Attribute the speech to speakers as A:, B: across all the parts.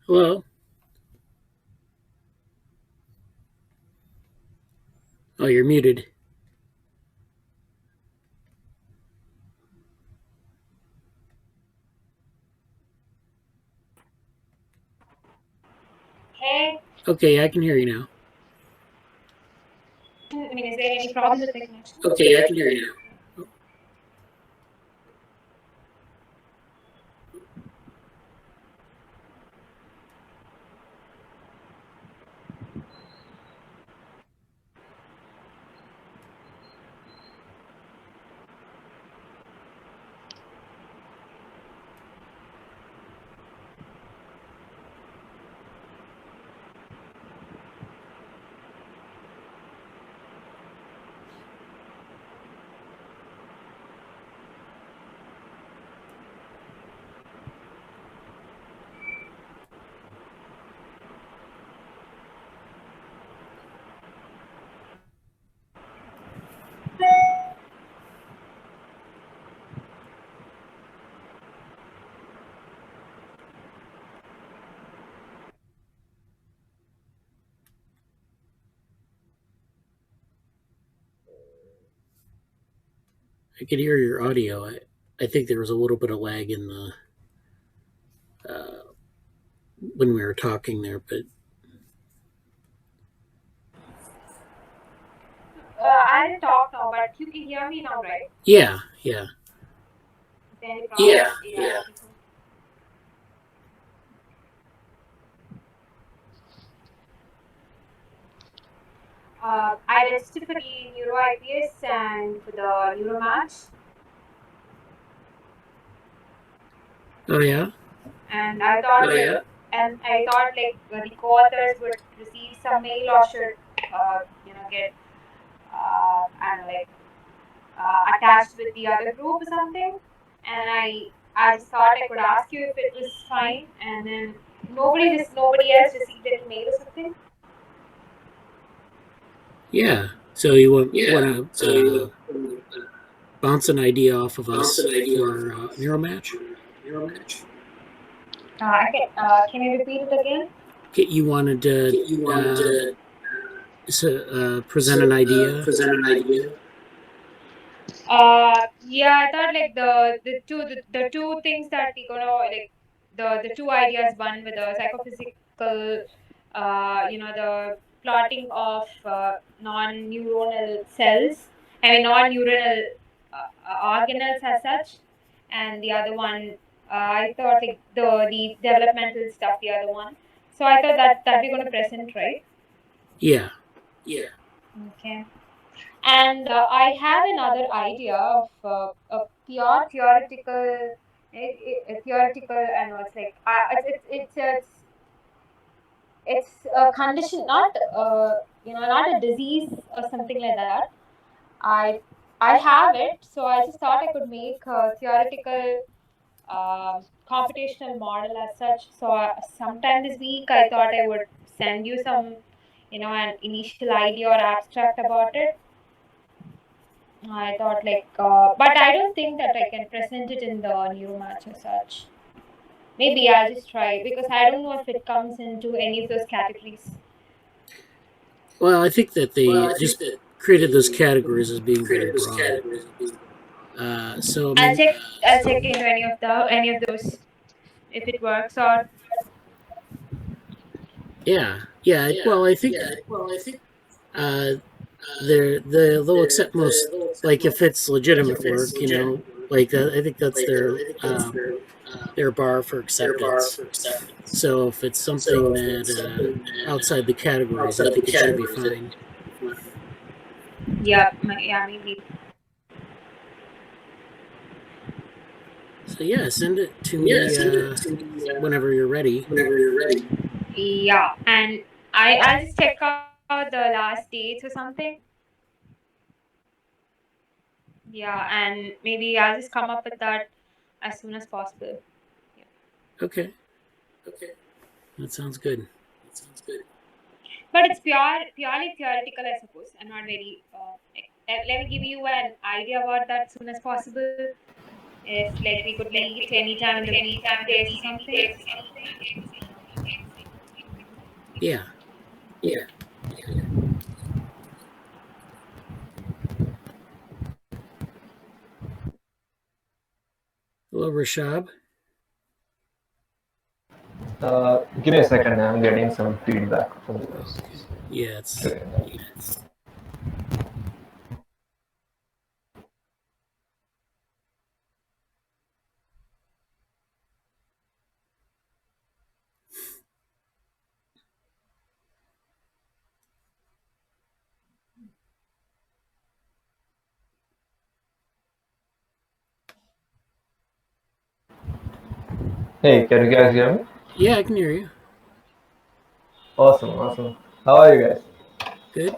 A: Hello. Oh, you're muted.
B: Hey,
A: Okay, I can hear you now.
B: I mean, is there any problem with the connection?
A: Okay, I can hear you now. I could hear your audio. I think there was a little bit of lag in the when we were talking there, but
B: I'll talk now, but you can hear me now, right?
A: yeah, yeah,
B: Is there any problem?
A: yeah.
B: I registered for the Neuro IPS and for the Neuro Match,
A: Oh yeah.
B: and I thought like the co-authors would receive some mail or should get I don't know, like attached with the other group or something. And I just thought I could ask you if it was fine, and then nobody else received any mail or something.
A: Yeah. So you want to bounce an idea off of us for Neural Match?
B: Can you repeat it again?
A: You wanted to present an idea.
B: Yeah, I thought like the two things that we gonna like the two ideas. One with the psychophysical, the plotting of non-neuronal cells. I mean non-neuronal organelles as such, and the other one, I thought like the developmental stuff. The other one. So I thought that we're gonna present, right?
A: Yeah.
B: Okay. And I have another idea of a pure theoretical, theoretical, and it's like it's a condition, not not a disease or something like that. I I have it, so I just thought I could make a theoretical computational model as such. So sometime this week, I thought I would send you some, an initial idea or abstract about it. I thought like, but I don't think that I can present it in the new match as such. Maybe I'll just try because I don't know if it comes into any of those categories.
A: Well, I think that they just created those categories as being very broad. So I
B: I'll
A: mean,
B: check. I'll check into any of those if it works or.
A: yeah. Well, I think uh, they'll accept most, like if it's legitimate work, like I think that's their bar for acceptance. So if it's something that outside the categories, I think it should be fine.
B: Yeah, yeah, maybe.
A: So yeah, send it to me whenever you're ready.
B: Yeah, and I'll just check out the last dates or something. Yeah, and maybe I'll just come up with that as soon as possible. Yeah.
A: Okay, that sounds good.
B: But it's purely theoretical, I suppose. I'm not very. Let me give you an idea about that soon as possible. If like we could meet anytime in the weekdays or something.
A: Yeah. Hello, Rishabh.
C: Give me a second. I'm getting some feedback from this.
A: Okay. Yeah, it's
C: Okay. Hey, can you guys hear me?
A: yeah. I can hear you.
C: Awesome, awesome. How are you guys?
A: Good.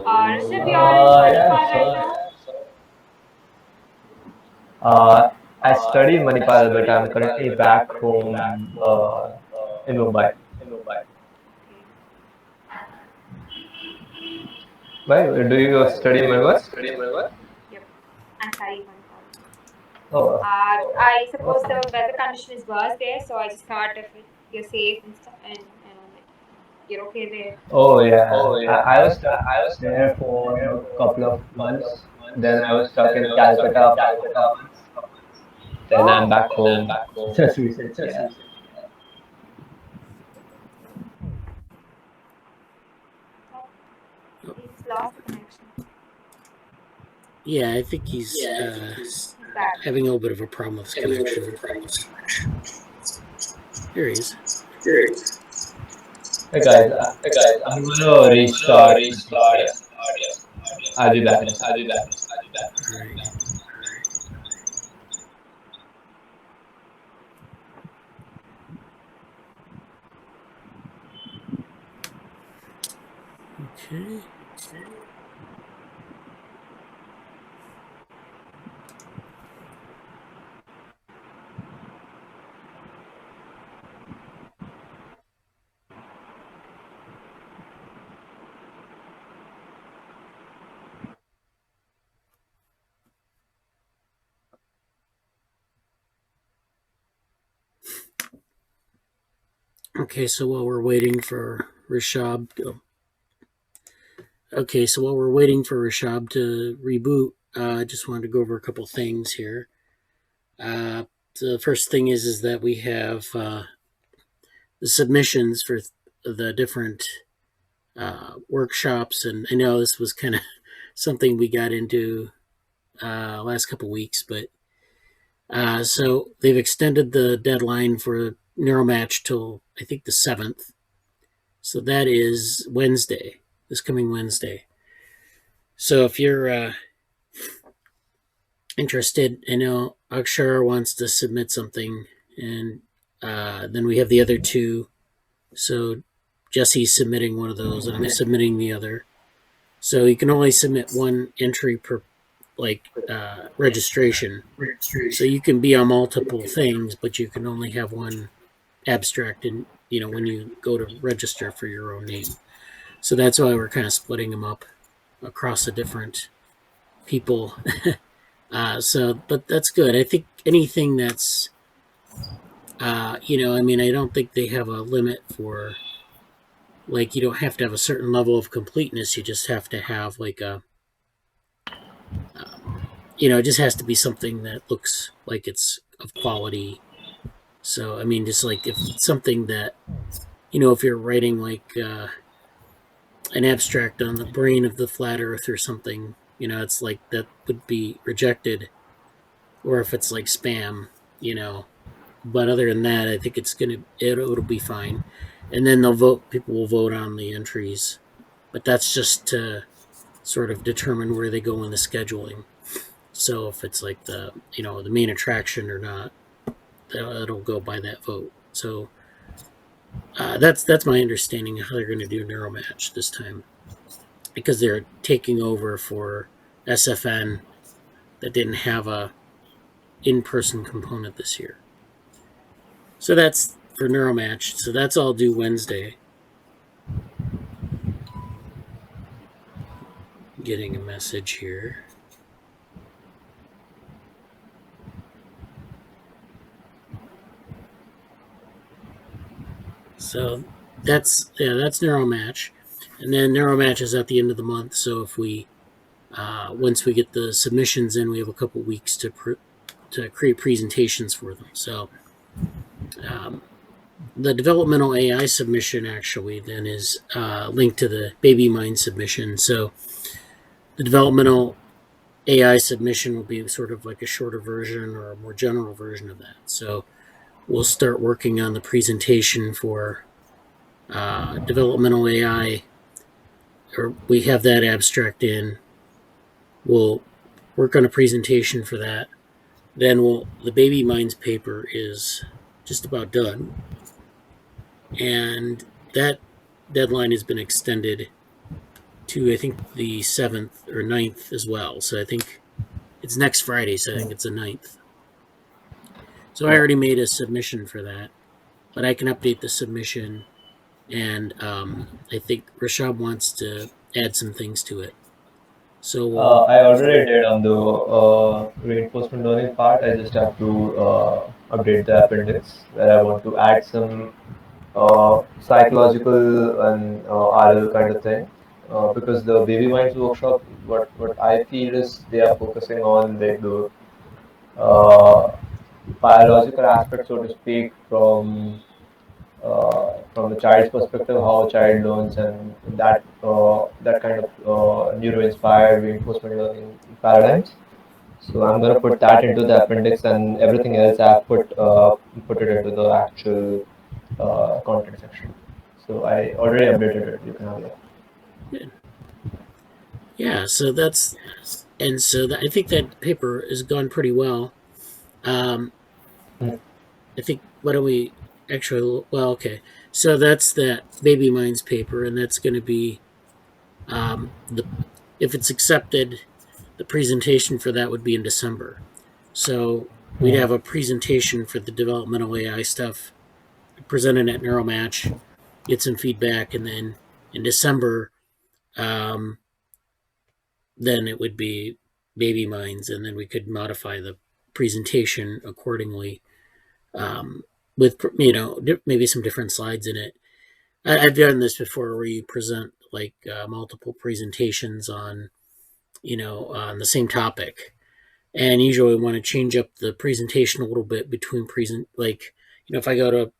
B: Rishabh, you're in
C: Yeah,
B: Manipal right
C: sure.
B: now?
C: I study in Manipal, but I'm currently back home in Mumbai.
B: Okay.
C: Why? Do you study in Mumbai?
B: Yep. I'm studying Manipal.
C: Oh,
B: I suppose
C: awesome.
B: the weather condition is worse there, so I just thought if you're safe and stuff, and like you're okay there.
C: Oh, yeah. I was stuck there for a couple of months. Then I was stuck in Calcutta for a couple of months. Then I'm
B: Oh,
C: back home just recently. Yeah.
B: oh,
A: Oh,
B: we just lost the connection.
A: yeah, I think he's
B: He's back.
A: having a little bit of a problem with his connection. Here he is.
C: Hey guys, I'm gonna restart this audio. I'll be back in a second.
A: All right. Okay. Okay. So while we're waiting for Rishabh, to reboot, I just wanted to go over a couple things here. Uh, the first thing is that we have the submissions for the different workshops, and I know this was kind of something we got into last couple weeks, but so they've extended the deadline for Neuromatch till I think the 7th. So that is Wednesday, this coming Wednesday. So if you're interested, I know Akshara wants to submit something, and then we have the other two. So Jesse's submitting one of those, and I'm submitting the other. So you can only submit one entry per registration. So you can be on multiple things, but you can only have one abstract in when you go to register for your own name. So that's why we're kind of splitting them up across the different people. But that's good. I think anything that's I don't think they have a limit for, like, you don't have to have a certain level of completeness. You just have to have like it just has to be something that looks like it's of quality. So I mean, just like if something that if you're writing like an abstract on the brain of the flat Earth or something, it's like that would be rejected, or if it's like spam, you know. But other than that, I think it'll be fine, and then they'll vote. People will vote on the entries, but that's just to sort of determine where they go in the scheduling. So if it's like the main attraction or not, it'll go by that vote. So that's my understanding of how they're going to do Neuromatch this time, because they're taking over for SFN that didn't have a in-person component this year. So that's for Neuromatch. So that's all due Wednesday. Getting a message here. So that's NeuroMatch, and then NeuroMatch is at the end of the month. So if we once we get the submissions in, we have a couple weeks to create presentations for them. So um, the developmental AI submission actually then is linked to the Baby Mind submission. So the developmental AI submission will be sort of like a shorter version or a more general version of that. So we'll start working on the presentation for developmental AI, or we have that abstract in. We'll work on a presentation for that. Then the Baby Minds paper is just about done, and that deadline has been extended to I think the 7th or 9th as well. So I think it's next Friday. So I think it's the 9th. So I already made a submission for that, but I can update the submission, and I think Rishabh wants to add some things to it. So
C: I already did on the reinforcement learning part. I just have to update the appendix where I want to add some psychological and RL kind of thing. Because the baby minds workshop, what I feel is they are focusing on the uh, biological aspect, so to speak, from the child's perspective, how a child learns, and that kind of neuro-inspired reinforcement learning paradigms. So I'm gonna put that into the appendix, and everything else I've put it into the actual content section. So I already updated it. You can have a look.
A: Good. Yeah, so I think that paper has gone pretty well. I think why don't we actually? Well, okay. So that's that Baby Minds paper, and that's going to be if it's accepted, the presentation for that would be in December. So we'd have a presentation for the developmental AI stuff presented at NeuroMatch, get some feedback, and then in December, then it would be Baby Minds, and then we could modify the presentation accordingly, with maybe some different slides in it. I've done this before, where you present like multiple presentations on on the same topic, and usually want to change up the presentation a little bit between if I go to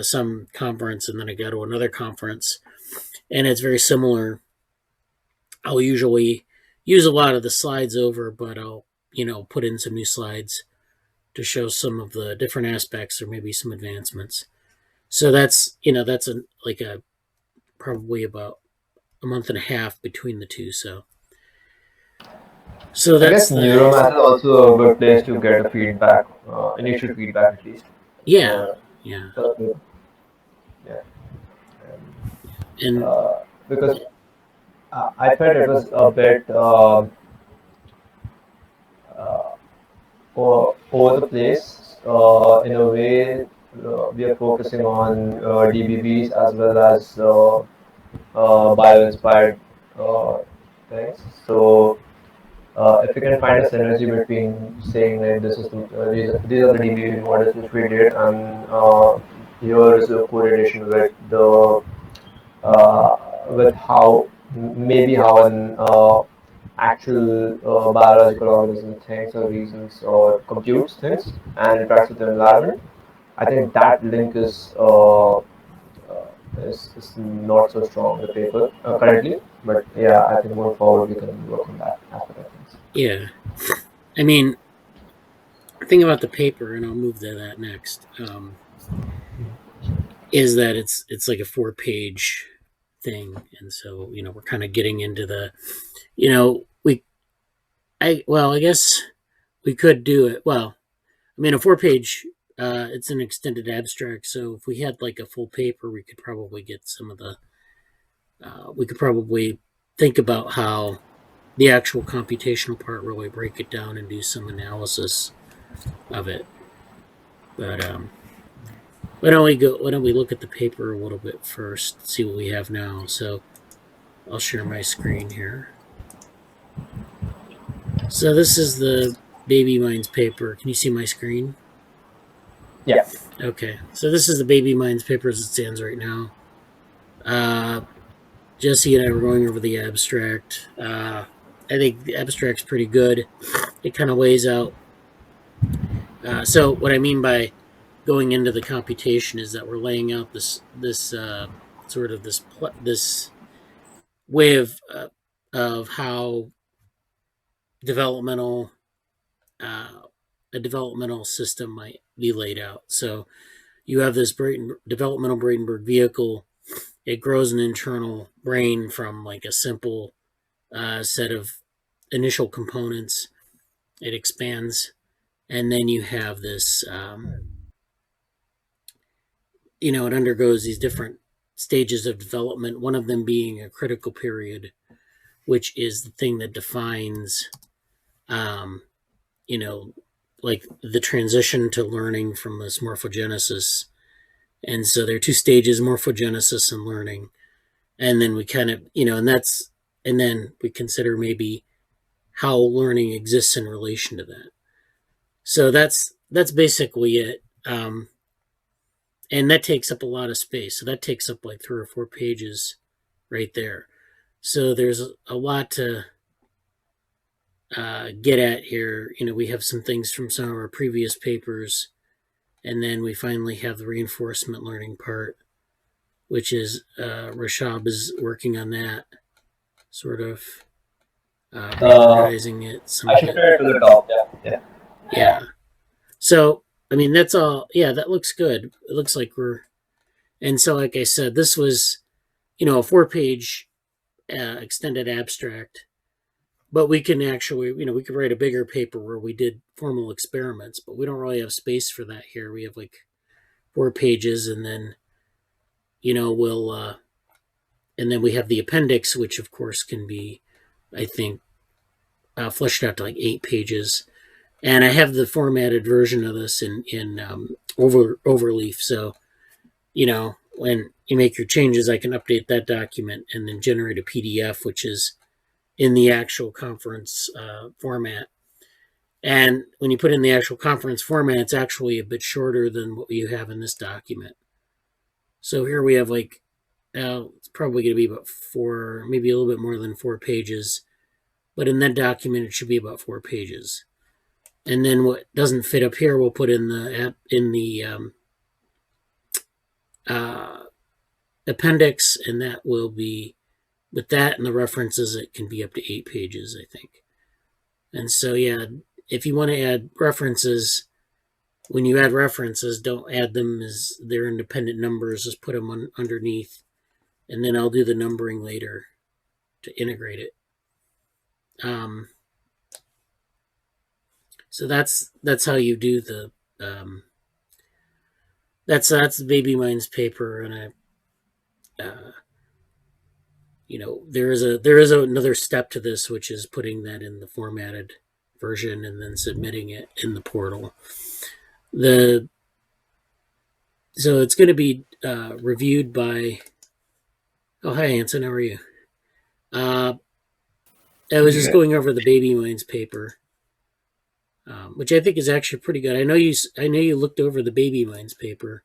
A: some conference and then I go to another conference and it's very similar, I'll usually use a lot of the slides over, but I'll put in some new slides to show some of the different aspects or maybe some advancements. So that's probably about a month and a half between the two. So
C: I guess Neuromath is also a good place to get a feedback, initial feedback at least.
A: Yeah.
C: Yeah.
A: And
C: because I felt it was a bit over the place. In a way, we are focusing on DBBs as well as bio-inspired things. So if we can find a synergy between saying that these are the DBB models which we did, and here is a correlation with the with how an actual biological organism thinks or reasons or computes things and interacts with the environment. I think that link is not so strong in the paper currently, but yeah, I think going forward we can work on that aspect of things.
A: Yeah, I mean, the thing about the paper, and I'll move to that next, is that it's like a 4-page thing, and so we're kind of getting into the, I guess we could do it. Well, I mean, a 4-page, it's an extended abstract, so if we had like a full paper, we could probably get some of the, we could probably think about how the actual computational part, really break it down and do some analysis of it. But why don't we look at the paper a little bit first, see what we have now. So I'll share my screen here. So this is the Baby Minds paper. Can you see my screen?
C: Yeah.
A: Okay, so this is the Baby Minds paper as it stands right now. Jesse and I were going over the abstract. I think the abstract's pretty good. It kind of lays out. So what I mean by going into the computation is that we're laying out this sort of this way of how developmental uh, a developmental system might be laid out. So you have this developmental Bradenberg vehicle. It grows an internal brain from like a simple set of initial components. It expands, and then you have this. It undergoes these different stages of development. One of them being a critical period, which is the thing that defines, um, you know, like the transition to learning from this morphogenesis. And so there are two stages: morphogenesis and learning. And then we kind of, and then we consider maybe how learning exists in relation to that. So that's basically it. And that takes up a lot of space. So that takes up like 3 or 4 pages right there. So there's a lot to get at here. We have some things from some of our previous papers, and then we finally have the reinforcement learning part, which is Rishabh is working on that, sort of reorganizing it.
C: I shifted it to the top.
A: Yeah. So I mean, that's all. Yeah, that looks good. It looks like and so like I said, this was, a 4-page extended abstract. But we can actually, we could write a bigger paper where we did formal experiments, but we don't really have space for that here. We have like 4 pages, and then, and then we have the appendix, which of course can be, I think, fleshed out to like 8 pages. And I have the formatted version of this in Overleaf. So, when you make your changes, I can update that document and then generate a PDF, which is in the actual conference format. And when you put in the actual conference format, it's actually a bit shorter than what you have in this document. So here we have like, it's probably going to be about 4, maybe a little bit more than 4 pages. But in that document, it should be about 4 pages. And then what doesn't fit up here, we'll put in the appendix, and that will be, with that and the references, it can be up to 8 pages, I think. And so, yeah, if you want to add references, when you add references, don't add them as their independent numbers. Just put them underneath, and then I'll do the numbering later to integrate it. So that's how you do the. That's the Baby Minds paper, and there is another step to this, which is putting that in the formatted version and then submitting it in the portal. So it's going to be reviewed by. Oh, hi, Anson. How are you? I was just going over the Baby Minds paper, which I think is actually pretty good. I know you looked over the Baby Minds paper.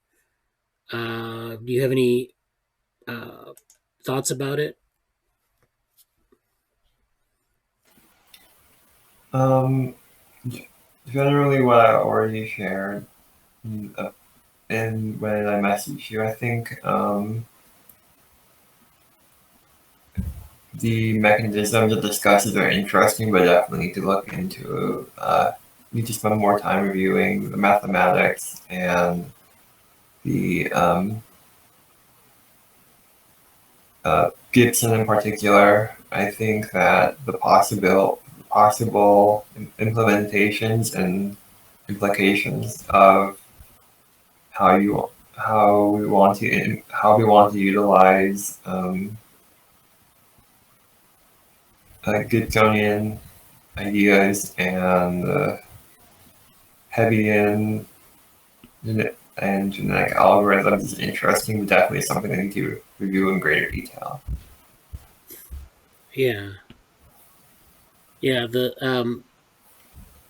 A: Do you have any thoughts about it?
C: Generally, what I already shared, and when I messaged you, I think the mechanisms it discusses are interesting, but definitely need to look into. Need to spend more time reviewing the mathematics and the Gibson in particular. I think that the possible implementations and implications of how we want to utilize Gibsonian ideas and Hebbian and genetic algorithms is interesting, but definitely something I need to review in greater detail.
A: Yeah. The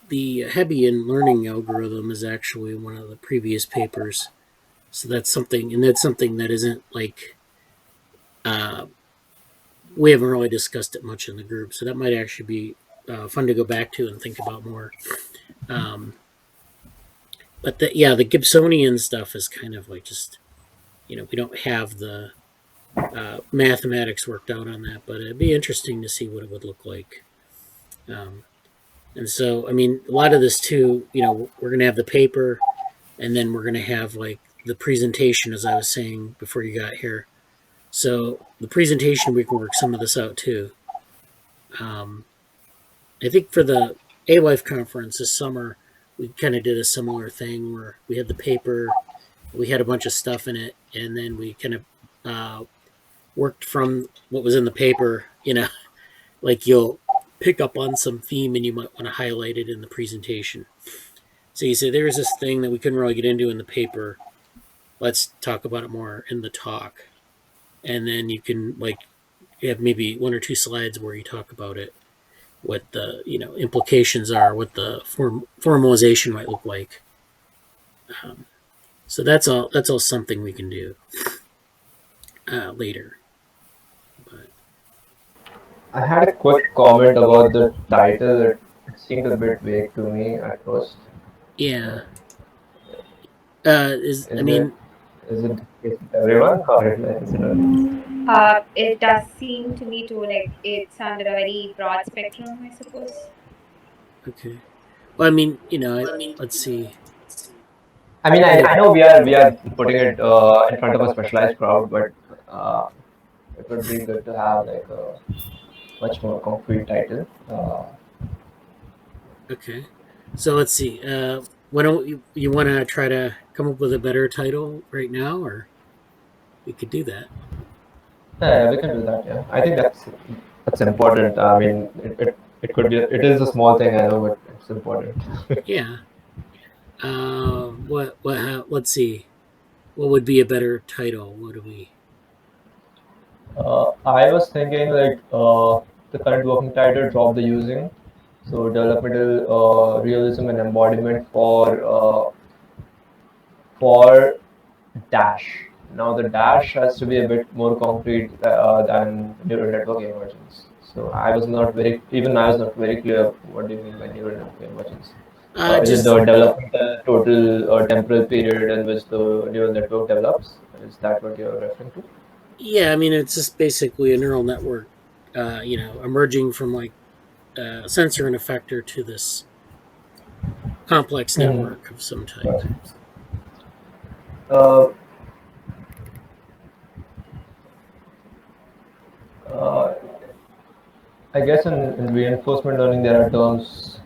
A: the Hebbian learning algorithm is actually one of the previous papers. So that's something, and that's something that isn't like uh, we haven't really discussed it much in the group. So that might actually be fun to go back to and think about more. Um, but the Gibsonian stuff is kind of like just we don't have the mathematics worked out on that, but it'd be interesting to see what it would look like. Um, and so, I mean, a lot of this too, we're going to have the paper, and then we're going to have like the presentation, as I was saying before you got here. So the presentation, we can work some of this out too. Um, I think for the A-Life conference this summer, we kind of did a similar thing where we had the paper, we had a bunch of stuff in it, and then we kind of worked from what was in the paper. Like you'll pick up on some theme and you might want to highlight it in the presentation. So you say there's this thing that we couldn't really get into in the paper. Let's talk about it more in the talk. And then you can you have maybe one or two slides where you talk about it, what the implications are, what the formalization might look like. So that's all something we can do later. But
C: I had a quick comment about the title. It seemed a bit vague to me at first.
A: yeah,
C: Is it is it everyone or is it only?
B: It does seem to me to like it's under a very broad spectrum, I suppose.
A: okay. Well, I mean, let's see.
C: I mean, I know we are putting it in front of a specialized crowd, but uh, it would be good to have like a much more concrete title.
A: Okay. So let's see. Why don't you want to try to come up with a better title right now, or we could do that.
C: Yeah, we can do that. Yeah, I think that's important. I mean, it could be it is a small thing, I know, but it's important.
A: Yeah. Let's see. What would be a better title? What do we?
C: I was thinking like the current working title, drop the using. So developmental realism and embodiment for Dash. Now the Dash has to be a bit more concrete than neural network emergence. So I was not very clear what do you mean by neural network emergence. Is it
A: Just
C: the developmental total temporal period in which the neural network develops? Is that what you're referring to?
A: yeah. I mean, it's just basically a neural network. Emerging from sensor and effector to this complex
C: Mhm.
A: network of some type.
C: Right. Uh, uh, I guess in reinforcement learning there are terms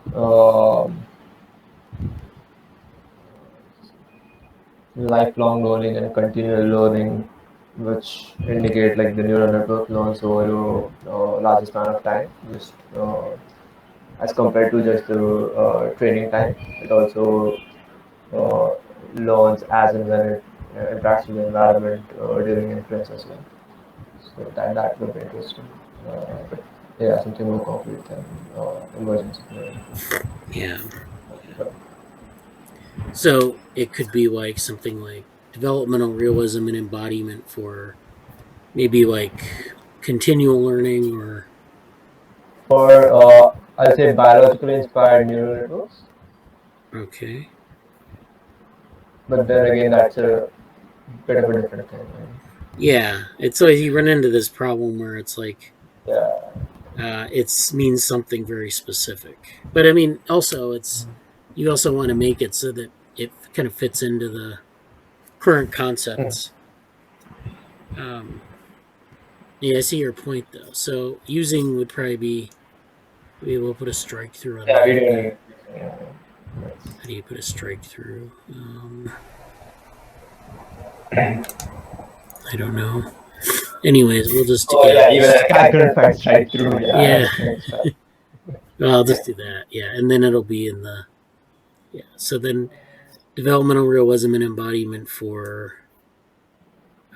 C: lifelong learning and continual learning, which indicate like the neural network learns over a larger span of time, just as compared to just the training time. It also uh, learns as and when it interacts with the environment during inference as well. So that would be interesting. But yeah, something more concrete than emergence of neural networks.
A: Yeah.
C: But,
A: So it could be like something like developmental realism and embodiment for maybe like continual learning or
C: for I'll say biologically inspired neural networks,
A: okay.
C: but then again, that's a bit of a different thing. Right?
A: Yeah, it's always you run into this problem where it's like
C: Yeah.
A: it means something very specific. But I mean, also you also want to make it so that it kind of fits into the current
C: Mm.
A: concepts. Um, yeah, I see your point though. So using would probably be maybe we'll put a strike through on
C: Yeah, we
A: that.
C: don't need. Yeah.
A: How do you put a strike through? I don't know. Anyways, we'll just
C: Oh yeah, even I couldn't find straight through. Yeah, I
A: yeah.
C: understand.
A: Well, I'll just do that. Yeah, and then it'll be in the yeah. So then developmental realism and embodiment for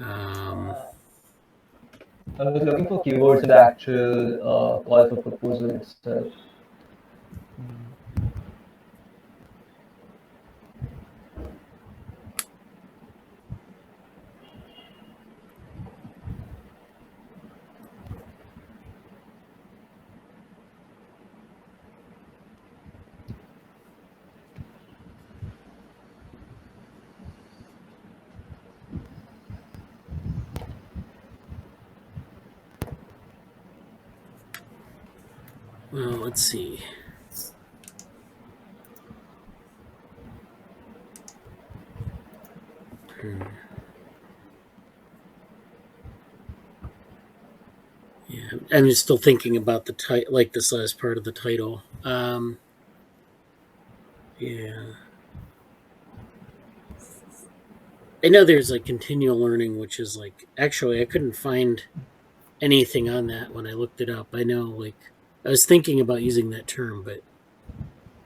A: um,
C: I was looking for keywords in the actual call for proposal itself.
A: Well, let's see. Yeah, I'm just still thinking about the title, like this last part of the title. Yeah, I know there's like continual learning, which is like actually I couldn't find anything on that when I looked it up. I know, like I was thinking about using that term, but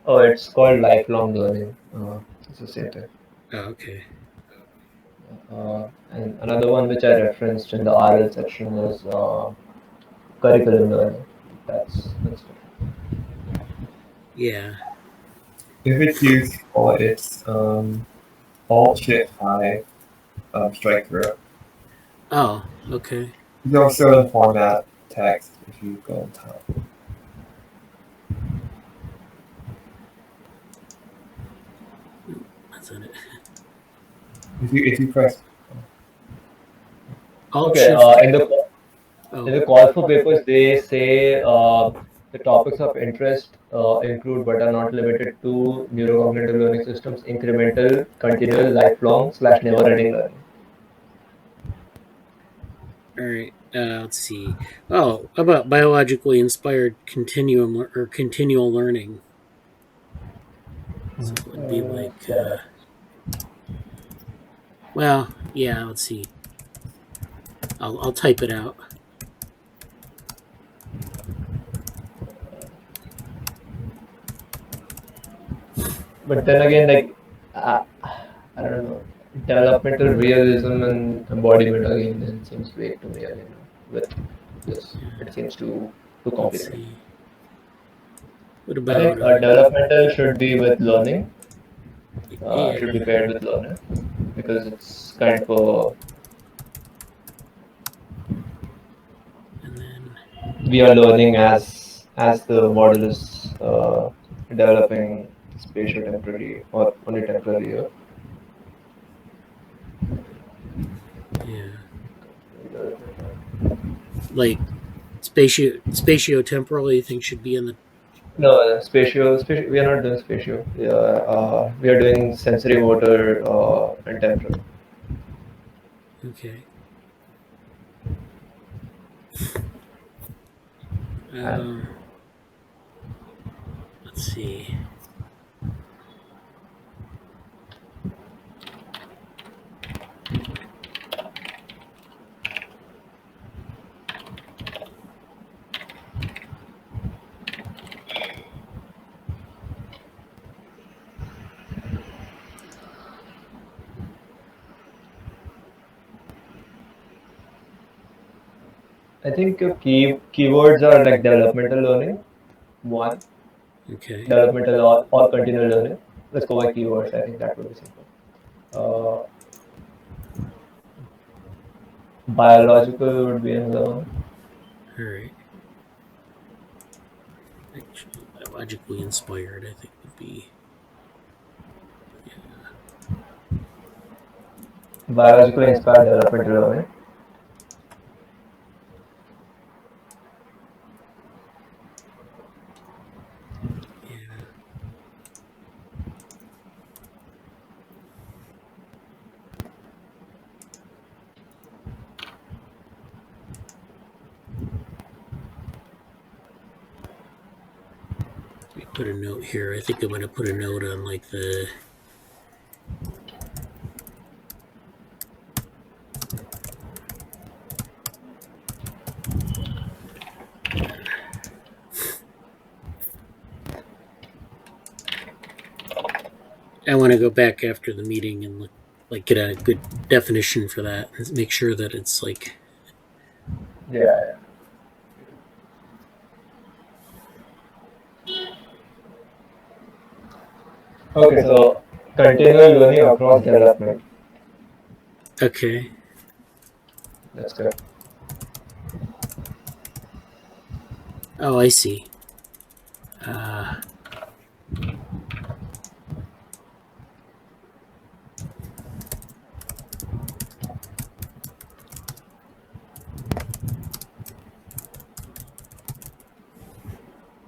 C: Oh, it's called lifelong learning. It's the same thing.
A: okay.
C: And another one which I referenced in the RL section is curriculum learning. That's different.
A: Yeah.
D: If it's used for its Alt Shift 5 strike through.
A: Oh, okay.
D: There's also in format text if you go on top.
A: That's in it.
D: If you press
A: Alt
C: Okay,
A: shift.
C: in the call for papers, they say the topics of interest include but are not limited to neurocognitive learning systems, incremental, continual, lifelong / never-ending learning.
A: All right. Let's see. Oh, how about biologically inspired continuum or continual learning? So it would be like,
C: Yeah.
A: well, yeah. Let's see. I'll type it out.
C: But then again, like I don't know, developmental realism and embodiment again then seems vague to me again. With this, it seems too
A: Let's
C: complicated.
A: see. What
C: I think
A: about
C: developmental should be with learning,
A: yeah?
C: should be paired with learning, because it's kind of
A: And then
C: we are learning as the model is developing spatial temporally or only temporally here.
A: yeah, like spatio-temporal. You think should be in the
C: No, spatial. We are not doing spatial. We are doing sensory, motor, and temporal.
A: okay.
C: And
A: Let's see.
C: I think keywords are like developmental learning, one,
A: Okay.
C: developmental or continual learning. Let's go by keywords. I think that would be simple. Biological would be another one.
A: All right. Actually, biologically inspired, I think would be.
C: Biologically inspired developmental learning.
A: Yeah. Let me put a note here. I think I'm going to put a note on like the. I want to go back after the meeting and look, like get a good definition for that and make sure that it's like.
C: Yeah. Okay, so continual learning across development.
A: Okay.
C: That's good.
A: Oh, I see.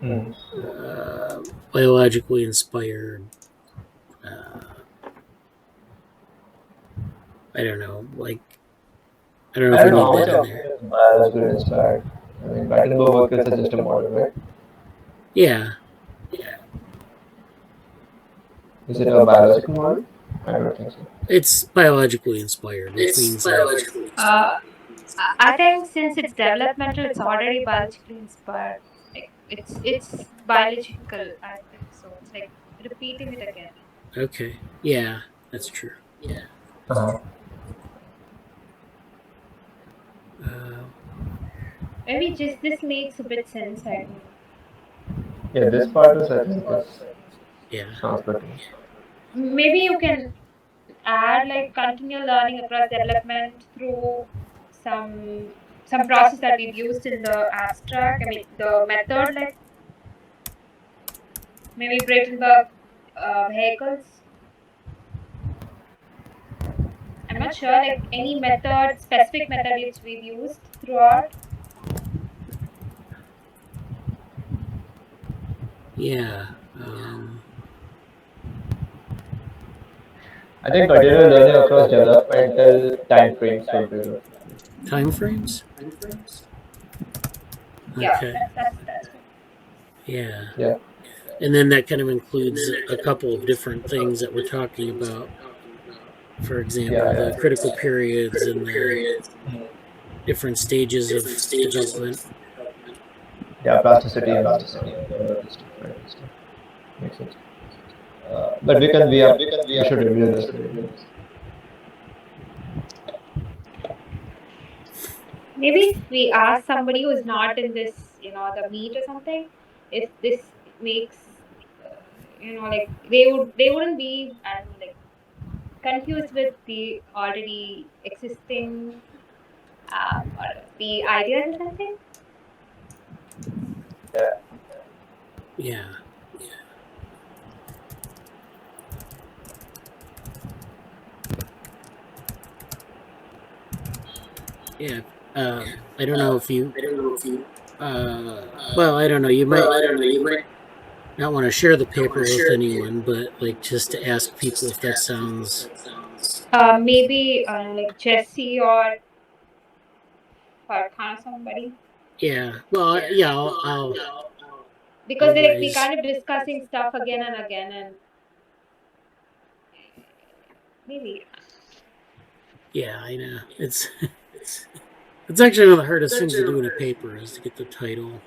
C: Mm.
A: biologically inspired. Uh, I don't know. Like, I don't know
C: I
A: if we
C: don't know
A: need
C: how much
A: that in
C: of
A: there.
C: it is biologically inspired. I mean, Battenberg work is just a model, right?
A: Yeah,
C: Is it a biological model? I don't think so.
A: it's biologically inspired, which means like,
B: Uh, I think since it's developmental, it's already biologically inspired. Like it's biological. I think so. It's like repeating it again.
A: okay, yeah, that's true.
C: Uh-huh.
A: Uh,
B: Maybe just this makes a bit sense. I don't know.
C: Yeah, this part is, I think, is
A: yeah,
C: sounds good to me.
B: Maybe you can add like continual learning across development through some process that we've used in the abstract. I mean the method, like maybe Bratenberg vehicles. I'm not sure, like any method, specific method which we've used throughout.
A: yeah.
C: I think continual learning across developmental time frames would be good.
A: Time frames.
B: Yeah,
A: Okay,
B: that's good.
A: yeah,
C: Yeah.
A: and then that kind of includes a couple of different things that we're talking about. For
C: Yeah,
A: example,
C: yeah.
A: the critical periods and the different stages of development.
C: Yeah, plasticity and all of this stuff, right? Makes sense. But we should review this later.
B: Maybe if we ask somebody who's not in this, the meet or something, if this makes, like they wouldn't be, I don't know, like confused with the already existing or the ideas or something.
C: Yeah.
A: Yeah, yeah. I don't know if you. Well, I don't know. You might not want to share the paper with anyone, but like just to ask people if that sounds.
B: Maybe like Jesse or Farhan or somebody,
A: Yeah. Well, yeah.
B: because
A: I'll
B: they like we
A: raise.
B: kind of discussing stuff again and again, and maybe
A: Yeah, I know. It's actually one of the hardest things to do in a paper is to get the title.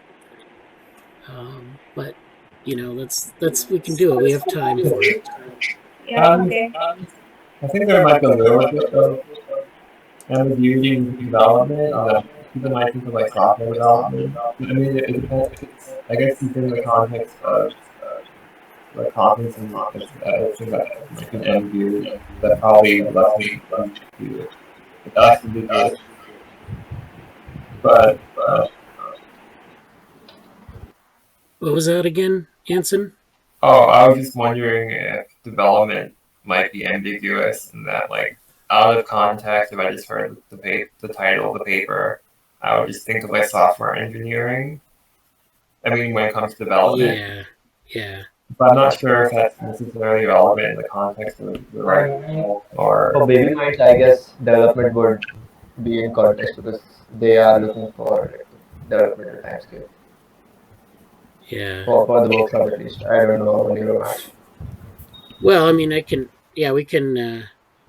A: But that's we can do it. We have time for it.
B: yeah, okay.
D: I think there might be a little bit of ambiguity in development. People might think of like software development. I mean, it depends. If it's, I guess, within the context of like confidence and I think that might be an ambiguity that probably lets me do it. But that's ambiguous. But
A: What was that again, Anson?
D: oh, I was just wondering if development might be ambiguous in that, like, out of context, if I just heard the title of the paper, I would just think of like software engineering. I mean, when it comes to development,
A: Yeah, yeah,
D: but I'm not sure if that's necessarily relevant in the context of the writing or.
C: For baby minds, I guess development would be in context because they are looking for like, developmental timescale
A: yeah.
C: for the workshop at least. I don't know about neuromatch.
A: Well, I mean, I can. Yeah, we can.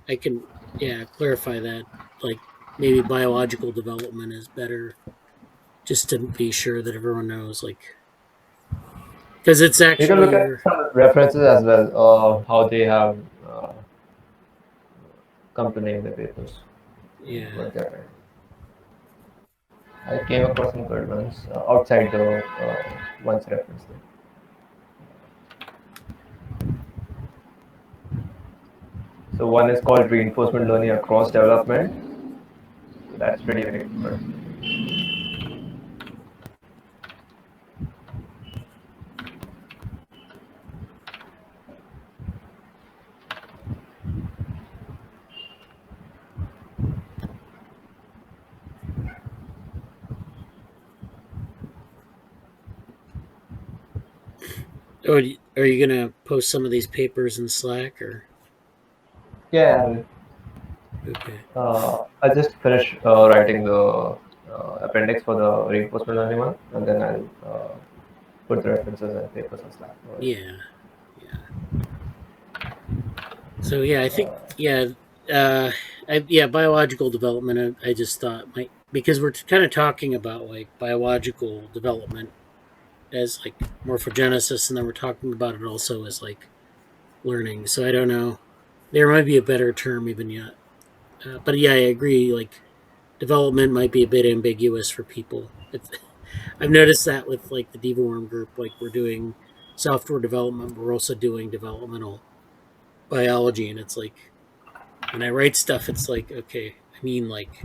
A: I can. Yeah, clarify that. Like maybe biological development is better, just to be sure that everyone knows. Like, because it's
C: You can
A: actually
C: look at
A: your.
C: some references as well, how they have come to name the papers.
A: Yeah.
C: What they're writing. I came across some good ones outside the ones referenced there. So one is called reinforcement learning across development. So that's pretty very good.
A: Oh, are you gonna post some of these papers in Slack or?
C: Yeah,
A: Okay.
C: I'll just finish writing the appendix for the reinforcement learning one, and then I'll put the references and papers on Slack.
A: Yeah. So yeah, I think biological development. I just thought might because we're kind of talking about like biological development as like morphogenesis, and then we're talking about it also as like learning. So I don't know. There might be a better term even yet, but yeah, I agree. Like development might be a bit ambiguous for people. I've noticed that with like the Devorm group. Like we're doing software development, but we're also doing developmental biology, and it's like when I write stuff, it's like okay, I mean like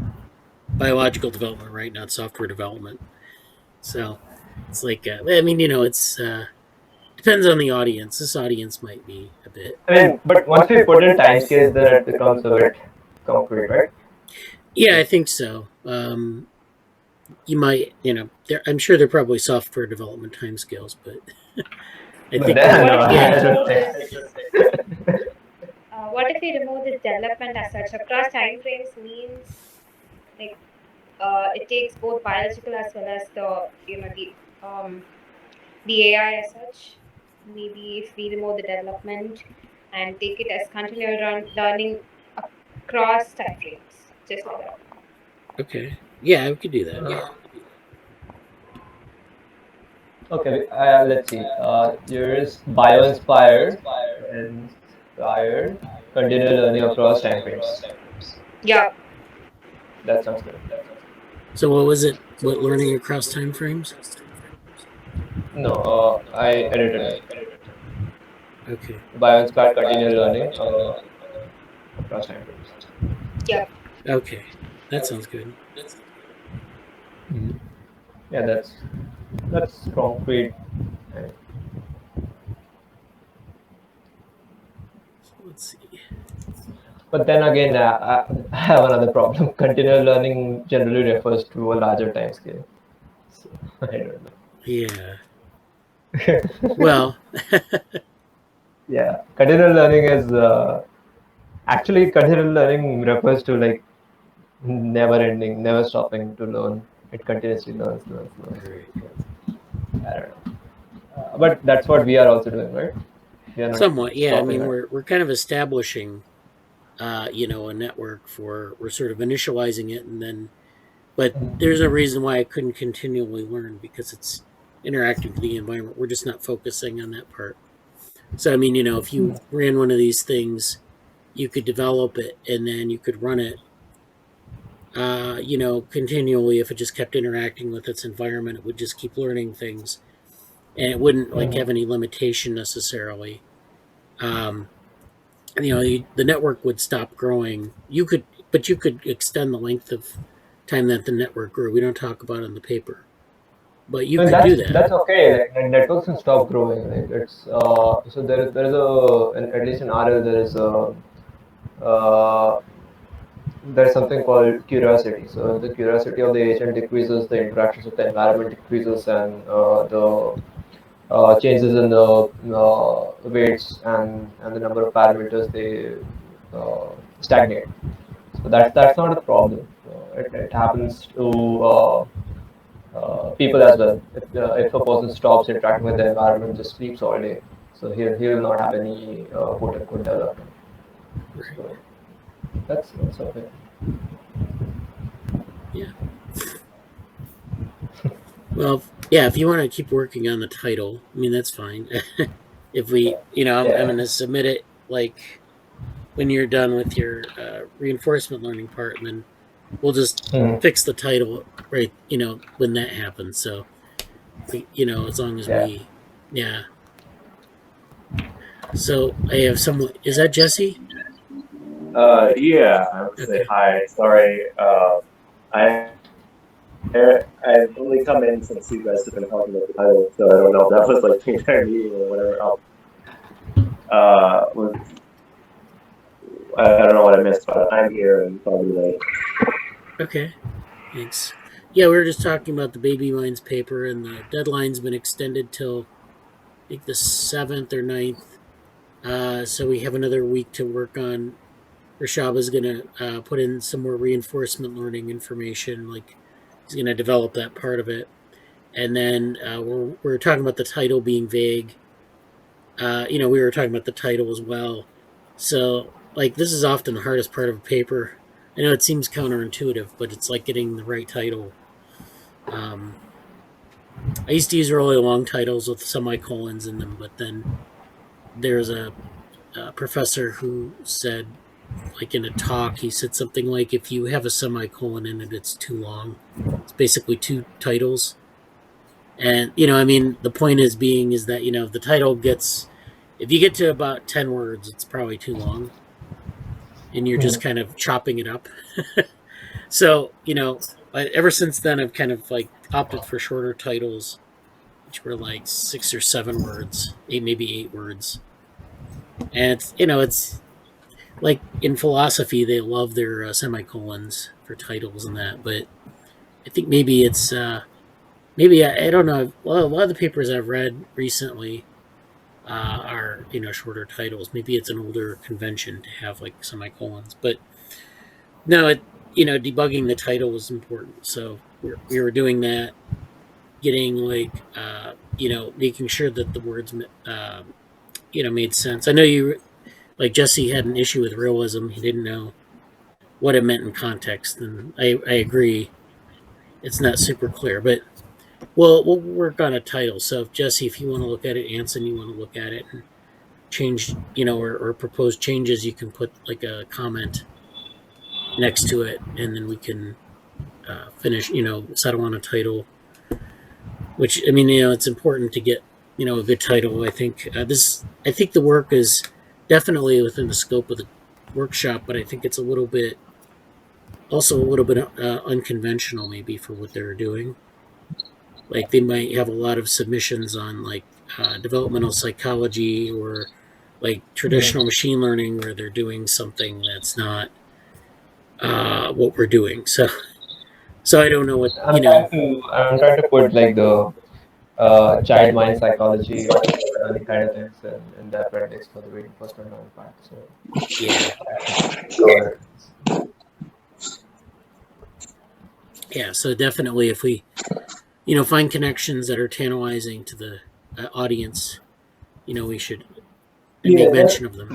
A: biological development, right? Not software development. So it's like I mean, it's depends on the audience. This audience might be a bit.
C: I mean, but once we put in timescales, then it becomes a bit concrete, right?
A: Yeah, I think so. You might, I'm sure they're probably software development timescales, but I
C: But
A: think
C: then,
B: What if we
C: I don't
B: remove
C: think.
B: this? What if we remove this development as such? Across time frames means like it takes both biological as well as the AI as such. Maybe if we remove the development and take it as continual learning across time frames, just like that.
A: Okay, yeah, we could do that.
C: Okay, let's see. There is bio-inspired continual learning across time frames.
B: Yeah.
C: That sounds good.
A: So what was it? What learning across time frames?
C: No, I edited it.
A: Okay.
C: Bio-inspired continual learning across time frames.
B: Yep.
A: Okay, that sounds good.
C: Yeah, that's concrete.
A: Let's see.
C: But then again, I have another problem. Continual learning generally refers to a larger time scale. So, I don't know.
A: Yeah. Well.
C: Yeah, continual learning is actually continual learning refers to like never ending, never stopping to learn. It continuously learns.
A: Right.
C: I don't know. But that's what we are also doing, right? We are not
A: Somewhat, yeah. I
C: stopping
A: mean,
C: that.
A: we're kind of establishing, a network for we're sort of initializing it, and then, but there's a reason why I couldn't continually learn because it's interacting with the environment. We're just not focusing on that part. So I mean, if you ran one of these things, you could develop it and then you could run it, continually. If it just kept interacting with its environment, it would just keep learning things, and it wouldn't like have any limitation necessarily. Um, the network would stop growing. But you could extend the length of time that the network grew. We don't talk about it in the paper, but you
C: I mean,
A: could do
C: that's
A: that.
C: okay. Like networks can stop growing. Like it's so there is at least in RL uh, there is something called curiosity. So if the curiosity of the agent decreases, the interactions with the environment decreases, and the changes in the weights and the number of parameters they stagnate. So that's not a problem. It happens to people as well. If a person stops interacting with the environment, just sleeps all day, so he will not have any quote unquote development.
A: Right.
C: So that's okay.
A: Yeah. Well, yeah. If you want to keep working on the title, I mean that's fine. If we, I'm
C: Yeah.
A: going to submit it like when you're done with your reinforcement learning part, and then we'll just fix the title right. When that happens. So, as long as
C: Yeah.
A: yeah. So I have someone. Is that Jesse?
E: Yeah, I would say
A: Okay.
E: hi. Sorry, I've only come in since you guys have been talking about the title, so I don't know if that was like the entire meeting or whatever else. I don't know what I missed, but I'm here and probably late.
A: Okay. Thanks. Yeah, we were just talking about the Baby Minds paper, and the deadline's been extended till think the 7th or 9th. So we have another week to work on. Rishabh is going to put in some more reinforcement learning information. Like he's going to develop that part of it. And then we're talking about the title being vague. We were talking about the title as well. So, like, this is often the hardest part of a paper. I know it seems counterintuitive, but it's like getting the right title. I used to use really long titles with semicolons in them, but then there's a professor who said, like in a talk, he said something like, if you have a semicolon in it, it's too long. It's basically two titles. And, the point is that, the title gets, if you get to about 10 words, it's probably too long. And you're just kind of chopping it up. So, ever since then, I've kind of like opted for shorter titles, which were like 6 or 7 words, maybe 8 words. And it's like in philosophy, they love their semicolons for titles and that. But I think maybe it's, I don't know. Well, a lot of the papers I've read recently are, shorter titles. Maybe it's an older convention to have like semicolons. But no, debugging the title was important. So we were doing that, getting like, making sure that the words, made sense. I know like Jesse had an issue with realism. He didn't know what it meant in context. And I agree. It's not super clear, but we'll work on a title. So if Jesse, if you want to look at it, Anson, you want to look at it and change, or propose changes, you can put like a comment next to it, and then we can finish, settle on a title. Which, it's important to get, a good title. I think I think the work is definitely within the scope of the workshop, but I think it's also a little bit unconventional maybe for what they're doing. Like they might have a lot of submissions on like developmental psychology or like traditional machine learning where they're doing something that's not what we're doing. So I don't know what
C: I'm trying to put like the child mind psychology or learning kind of things in the appendix for the reinforcement learning part. So
A: yeah. So definitely, if we find connections that are tantalizing to the audience, we should make mention of them.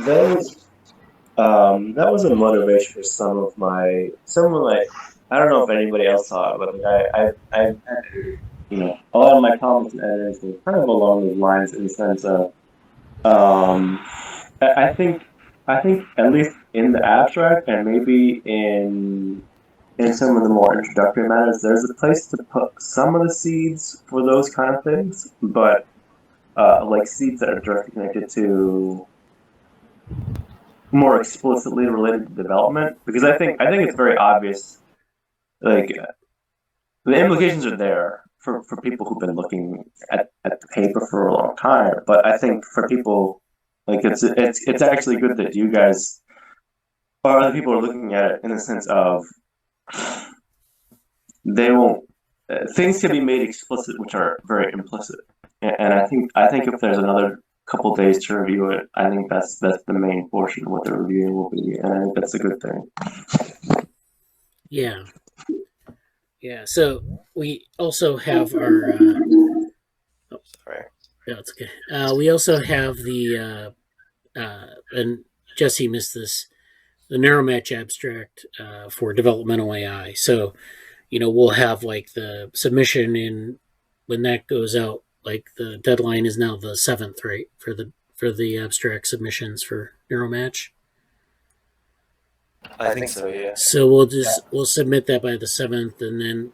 E: That was a motivation for some of my I don't know if anybody else saw it, but like I a lot of my comments and edits were kind of along those lines in the sense of I think at least in the abstract and maybe in some of the more introductory matters, there's a place to put some of the seeds for those kind of things, but like seeds that are directly connected to more explicitly related to development, because I think it's very obvious, like the implications are there for people who've been looking at the paper for a long time, but I think for people, like it's actually good that you guys or other people are looking at it in the sense of they won't things can be made explicit which are very implicit, and I think if there's another couple days to review it, I think that's the main portion of what the reviewing will be, and I think that's a good thing.
A: Yeah. So we also have our.
C: Sorry.
A: No, it's okay. We also have the and Jesse missed this, the NeuroMatch abstract for developmental AI. So, we'll have like the submission in when that goes out. Like the deadline is now the 7th, right, for the abstract submissions for NeuroMatch.
C: I think so, yeah.
A: So we'll submit that by the 7th, and then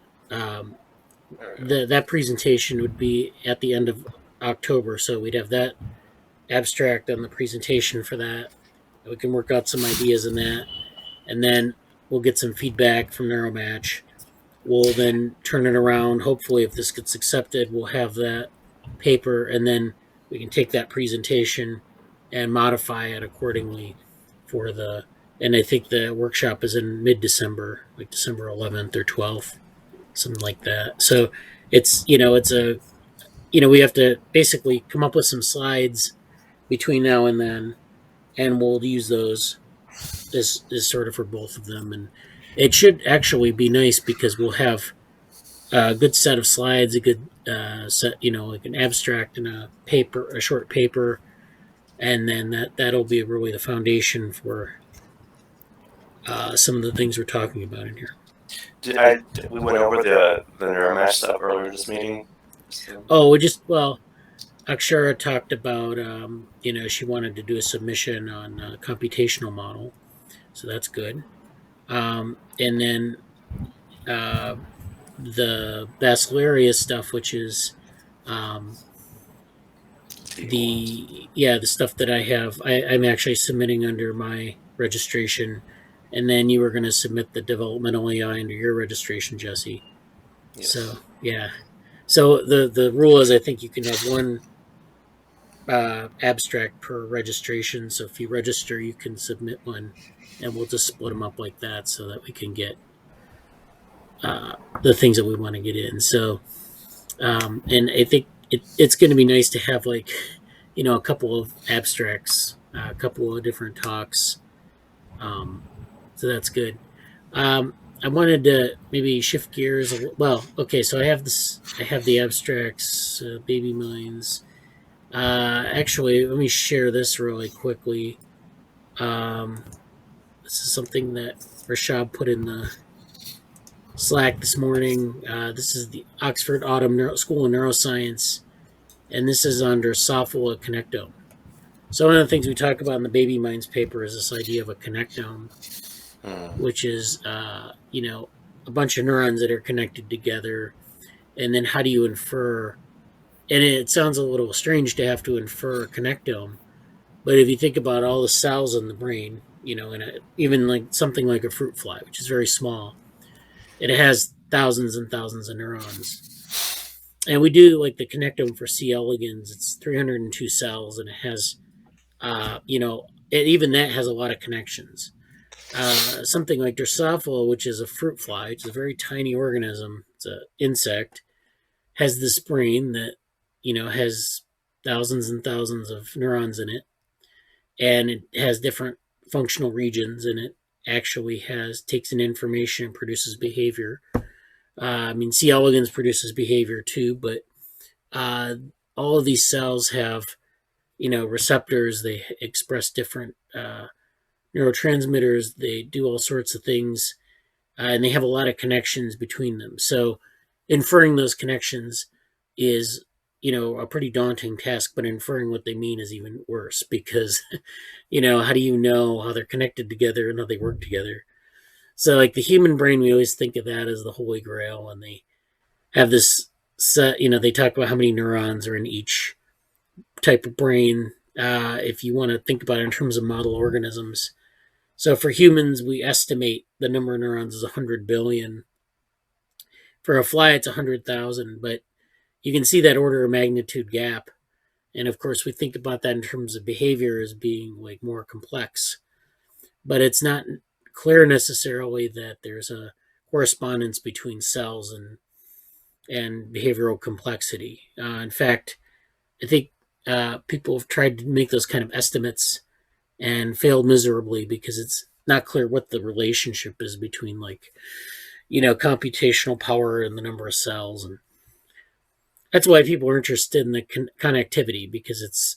A: that presentation would be at the end of October. So we'd have that abstract and the presentation for that. We can work out some ideas in that, and then we'll get some feedback from NeuroMatch. We'll then turn it around. Hopefully, if this gets accepted, we'll have that paper, and then we can take that presentation and modify it accordingly for the. And I think the workshop is in mid-December, like December 11th or 12th, something like that. So it's we have to basically come up with some slides between now and then, and we'll use those as sort of for both of them. And it should actually be nice because we'll have a good set of slides, a good set, like an abstract and a short paper, and then that'll be really the foundation for some of the things we're talking about in here.
E: We went over the neuromesh stuff earlier this meeting.
A: Oh, Akshara talked about, she wanted to do a submission on a computational model, so that's good. And then the Basilaria stuff, which is the stuff that I have, I'm actually submitting under my registration, and then you were going to submit the developmental AI under your registration, Jesse.
E: Yes.
A: So yeah, so the rule is I think you can have one abstract per registration. So if you register, you can submit one, and we'll just split them up like that so that we can get the things that we want to get in. So, and I think it's going to be nice to have a couple of abstracts, a couple of different talks. So that's good. I wanted to maybe shift gears. Okay. So I have this. I have the abstracts, baby minds. Actually, let me share this really quickly. This is something that Rishabh put in the Slack this morning. This is the Oxford Autumn School of Neuroscience, and this is under Sophila connectome. So one of the things we talk about in the Baby Minds paper is this idea of a connectome, which is, a bunch of neurons that are connected together, and then how do you infer? And it sounds a little strange to have to infer a connectome, but if you think about all the cells in the brain, even like something like a fruit fly, which is very small, it has thousands and thousands of neurons. And we do like the connectome for C. elegans. It's 302 cells, and it has, even that has a lot of connections. Something like Drosophila, which is a fruit fly, which is a very tiny organism, it's an insect, has this brain that, has thousands and thousands of neurons in it, and it has different functional regions, and it actually takes in information and produces behavior. C. elegans produces behavior too, but all of these cells have, receptors. They express different neurotransmitters. They do all sorts of things, and they have a lot of connections between them. So inferring those connections is, a pretty daunting task, but inferring what they mean is even worse because, how do you know how they're connected together and how they work together? So like the human brain, we always think of that as the holy grail, and they have this set, they talk about how many neurons are in each type of brain. If you want to think about it in terms of model organisms. So for humans, we estimate the number of neurons is 100 billion. For a fly, it's 100,000, but you can see that order of magnitude gap. And of course, we think about that in terms of behavior as being like more complex, but it's not clear necessarily that there's a correspondence between cells and behavioral complexity. In fact, I think people have tried to make those kind of estimates and failed miserably because it's not clear what the relationship is between computational power and the number of cells. And that's why people are interested in the connectivity, because it's,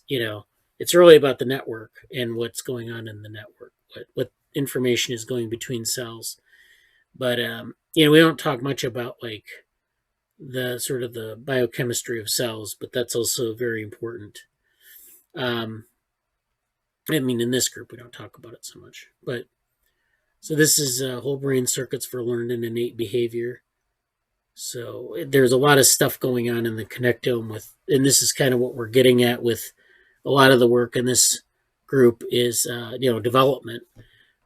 A: it's really about the network and what's going on in the network, what information is going between cells. But, we don't talk much about the sort of the biochemistry of cells, but that's also very important. In this group, we don't talk about it so much. But so this is whole brain circuits for learned and innate behavior. So there's a lot of stuff going on in the connectome and this is kind of what we're getting at with a lot of the work in this group is, development,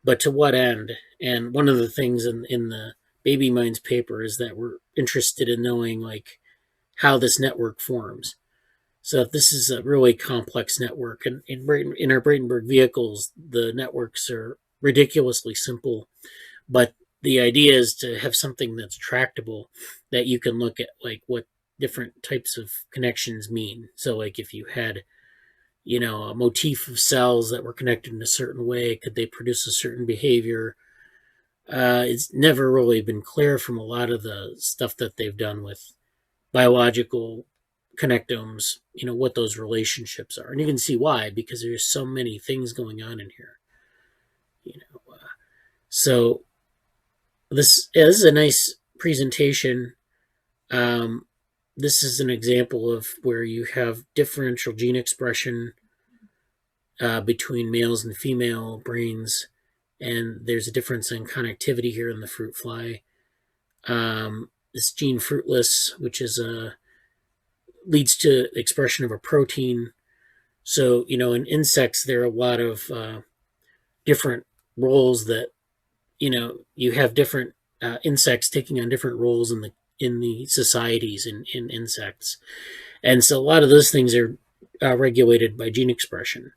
A: but to what end? And one of the things in the Baby Minds paper is that we're interested in knowing how this network forms. So if this is a really complex network, and in our Bradenberg vehicles, the networks are ridiculously simple, but the idea is to have something that's tractable, that you can look at what different types of connections mean. So, like if you had, a motif of cells that were connected in a certain way, could they produce a certain behavior? It's never really been clear from a lot of the stuff that they've done with biological connectomes, what those relationships are. And you can see why, because there's so many things going on in here. So this is a nice presentation. This is an example of where you have differential gene expression between males and female brains, and there's a difference in connectivity here in the fruit fly. This gene fruitless, which is leads to expression of a protein. So, in insects, there are a lot of different roles that, you have different insects taking on different roles in the societies in insects. And so a lot of those things are regulated by gene expression.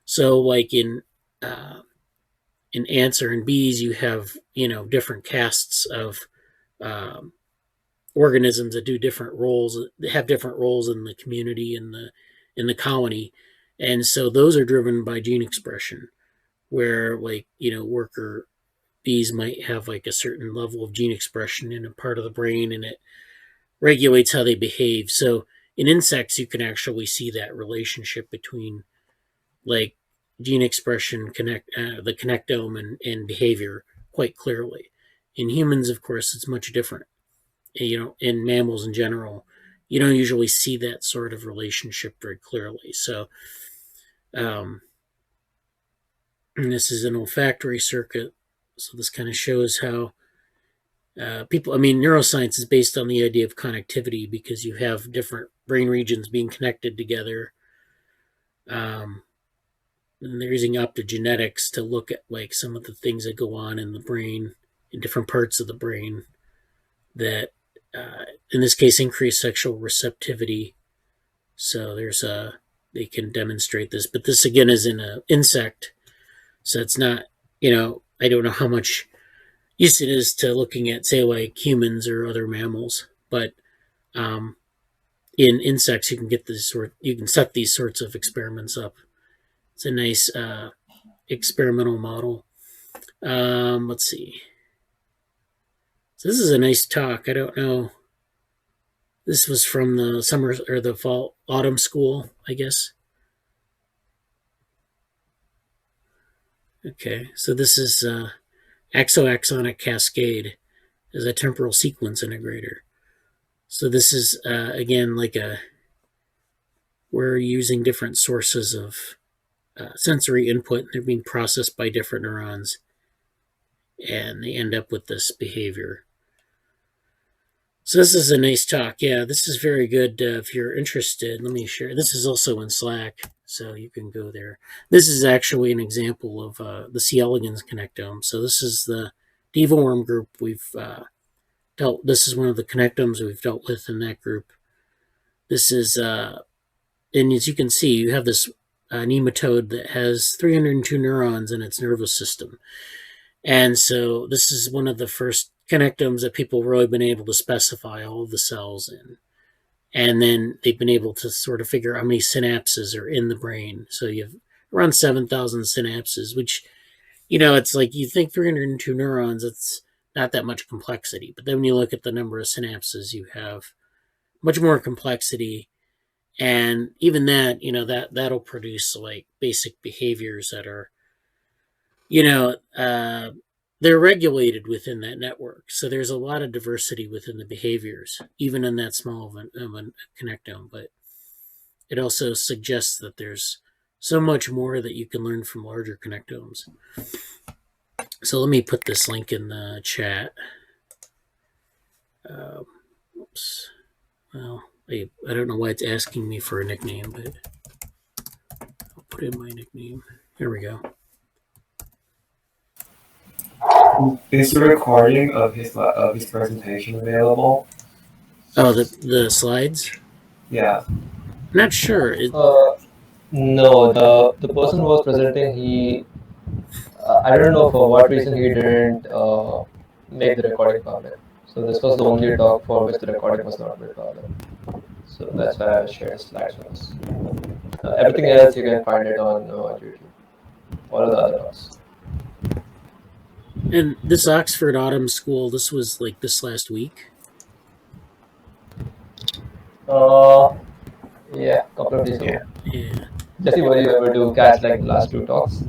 A: So like in ants or in bees, you have, different castes of organisms that do different roles, that have different roles in the community, in the colony. And so those are driven by gene expression, where like, worker bees might have like a certain level of gene expression in a part of the brain, and it regulates how they behave. So in insects, you can actually see that relationship between like gene expression, the connectome, and behavior quite clearly. In humans, of course, it's much different. In mammals in general, you don't usually see that sort of relationship very clearly. So, and this is an olfactory circuit. So this kind of shows how neuroscience is based on the idea of connectivity, because you have different brain regions being connected together. And they're using optogenetics to look at like some of the things that go on in the brain, in different parts of the brain, that in this case increase sexual receptivity. So they can demonstrate this, but this again is in an insect, so it's not, I don't know how much use it is to looking at, say, like humans or other mammals, but in insects you can get you can set these sorts of experiments up. It's a nice experimental model. Let's see. So this is a nice talk. I don't know. This was from the summer or the fall, autumn school, I guess. Okay, so this is axoaxonic cascade as a temporal sequence integrator. So this is, again, like we're using different sources of sensory input. They're being processed by different neurons, and they end up with this behavior. So this is a nice talk. Yeah, this is very good. If you're interested, let me share. This is also in Slack, so you can go there. This is actually an example of the C. elegans connectome. So this is the devoworm group we've dealt. This is one of the connectomes we've dealt with in that group. This is, and as you can see, you have this nematode that has 302 neurons in its nervous system. And so this is one of the first connectomes that people have really been able to specify all of the cells in. And then they've been able to sort of figure out how many synapses are in the brain. So you have around 7,000 synapses, which, it's like you think 302 neurons, it's not that much complexity. But then when you look at the number of synapses, you have much more complexity. And even that, that'll produce like basic behaviors that are, they're regulated within that network. So there's a lot of diversity within the behaviors, even in that small of a connectome. But it also suggests that there's so much more that you can learn from larger connectomes. So let me put this link in the chat. Oops. Well, I don't know why it's asking me for a nickname, but I'll put in my nickname. Here we go.
D: Is the recording of his presentation available?
A: Oh, the slides?
D: Yeah.
A: Not sure.
C: No, the person who was presenting, he I don't know for what reason he didn't make the recording public. So this was the only talk for which the recording was not made public. So that's why I shared slides with us. Everything else you can find it on YouTube. All of the other talks.
A: And this Oxford Autumn School, this was like this last week?
C: Yeah, a couple of days ago.
A: Yeah.
C: Jesse, were you able to catch like the last two talks?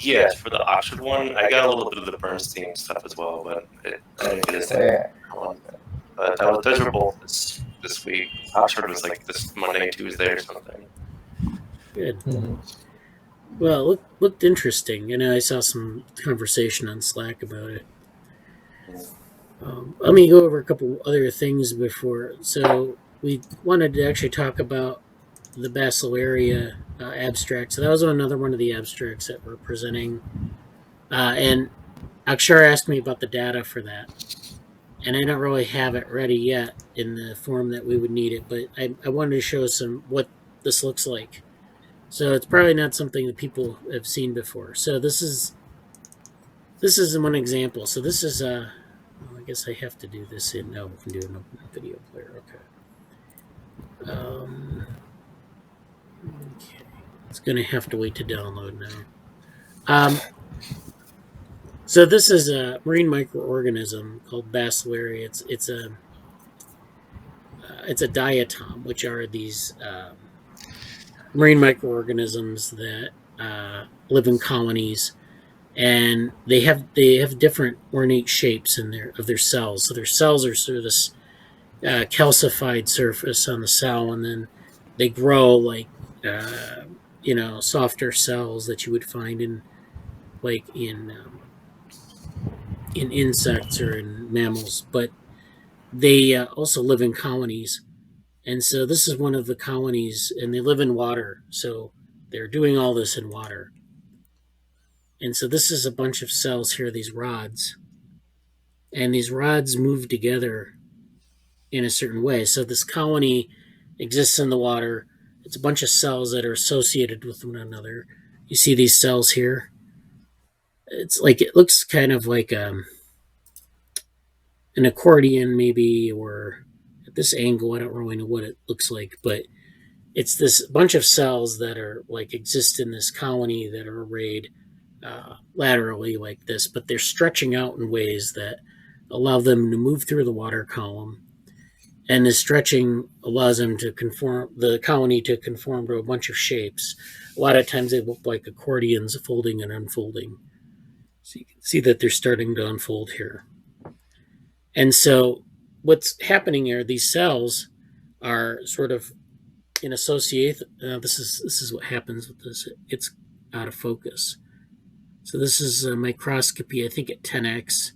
F: Yes, for the Oxford one, I got a little bit of the Bernstein stuff as well, but I didn't get into that one. But those were both this week. Oxford was like this Monday, Tuesday, or something.
A: Good. Well, it looked interesting. I saw some conversation on Slack about it. Let me go over a couple other things before. So we wanted to actually talk about the Bradly Alicea abstract. So that was another one of the abstracts that we're presenting. And Akshara asked me about the data for that. And I don't really have it ready yet in the form that we would need it, but I wanted to show some what this looks like. So it's probably not something that people have seen before. So this is one example. So this is well, I guess I have to do this in. No, we can do an open video player. Okay. Okay. It's going to have to wait to download now. So this is a marine microorganism called Bradly Alicea. It's a diatom, which are these marine microorganisms that live in colonies, and they have different ornate shapes of their cells. So their cells are sort of this calcified surface on the cell, and then they grow like softer cells that you would find in insects or in mammals, but they also live in colonies. And so this is one of the colonies, and they live in water. So they're doing all this in water. And so this is a bunch of cells here, these rods. And these rods move together in a certain way. So this colony exists in the water. It's a bunch of cells that are associated with one another. You see these cells here? It's like, it looks kind of like an accordion maybe, or at this angle, I don't really know what it looks like, but it's this bunch of cells that are like exist in this colony that are arrayed laterally like this, but they're stretching out in ways that allow them to move through the water column. And the stretching allows them to the colony to conform to a bunch of shapes. A lot of times they look like accordions folding and unfolding. So you can see that they're starting to unfold here. And so what's happening here, these cells are sort of in association. This is what happens with this. It's out of focus. So this is a microscopy, I think at 10x.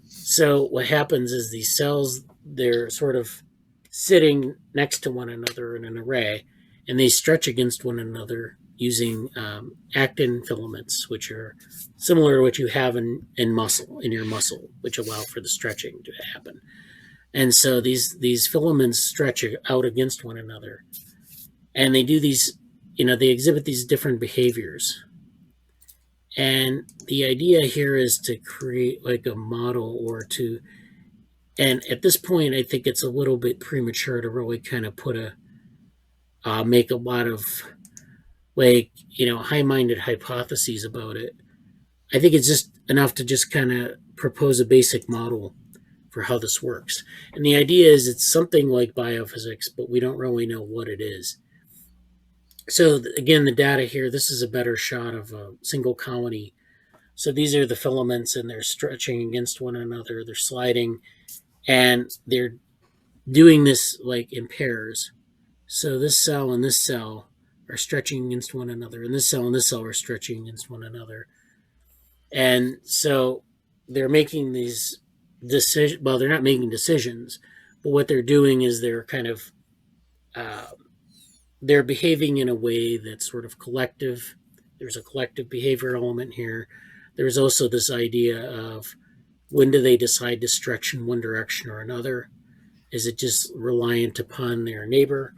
A: So what happens is these cells, they're sort of sitting next to one another in an array, and they stretch against one another using actin filaments, which are similar to what you have in your muscle, which allow for the stretching to happen. And so these filaments stretch out against one another, and they do these, they exhibit these different behaviors. And the idea here is to create like a model and at this point, I think it's a little bit premature to really kind of make a lot of high-minded hypotheses about it. I think it's just enough to just kind of propose a basic model for how this works. And the idea is it's something like biophysics, but we don't really know what it is. So again, the data here, this is a better shot of a single colony. So these are the filaments, and they're stretching against one another. They're sliding, and they're doing this like in pairs. So this cell and this cell are stretching against one another, and this cell are stretching against one another. And so they're making these decisions. Well, they're not making decisions, but what they're doing is they're kind of they're behaving in a way that's sort of collective. There's a collective behavior element here. There's also this idea of when do they decide to stretch in one direction or another? Is it just reliant upon their neighbor?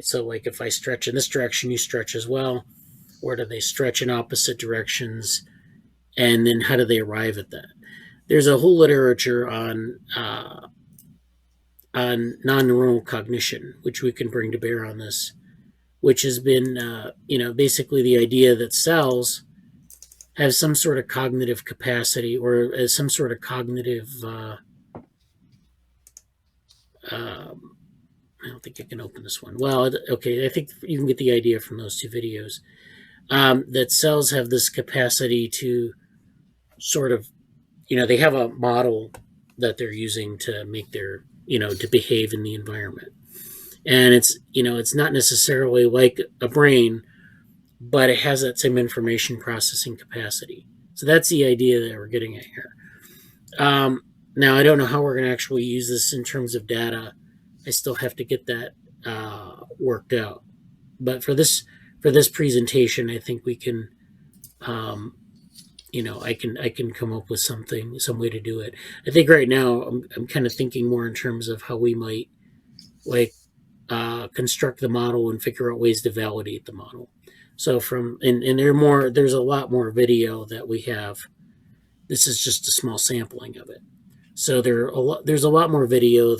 A: So like if I stretch in this direction, you stretch as well. Or do they stretch in opposite directions? And then how do they arrive at that? there's a whole literature on non-neuronal cognition, which we can bring to bear on this, which has been, basically the idea that cells have some sort of cognitive capacity or as some sort of cognitive. I don't think I can open this one. Well, okay, I think you can get the idea from those two videos. That cells have this capacity to sort of, they have a model that they're using to make their, to behave in the environment. And it's not necessarily like a brain, but it has that same information processing capacity. So that's the idea that we're getting at here. Now, I don't know how we're going to actually use this in terms of data. I still have to get that worked out. But for this presentation, I think we can, I can come up with some way to do it. I think right now I'm kind of thinking more in terms of how we might construct the model and figure out ways to validate the model. So there's a lot more video that we have. This is just a small sampling of it. So there's a lot more video.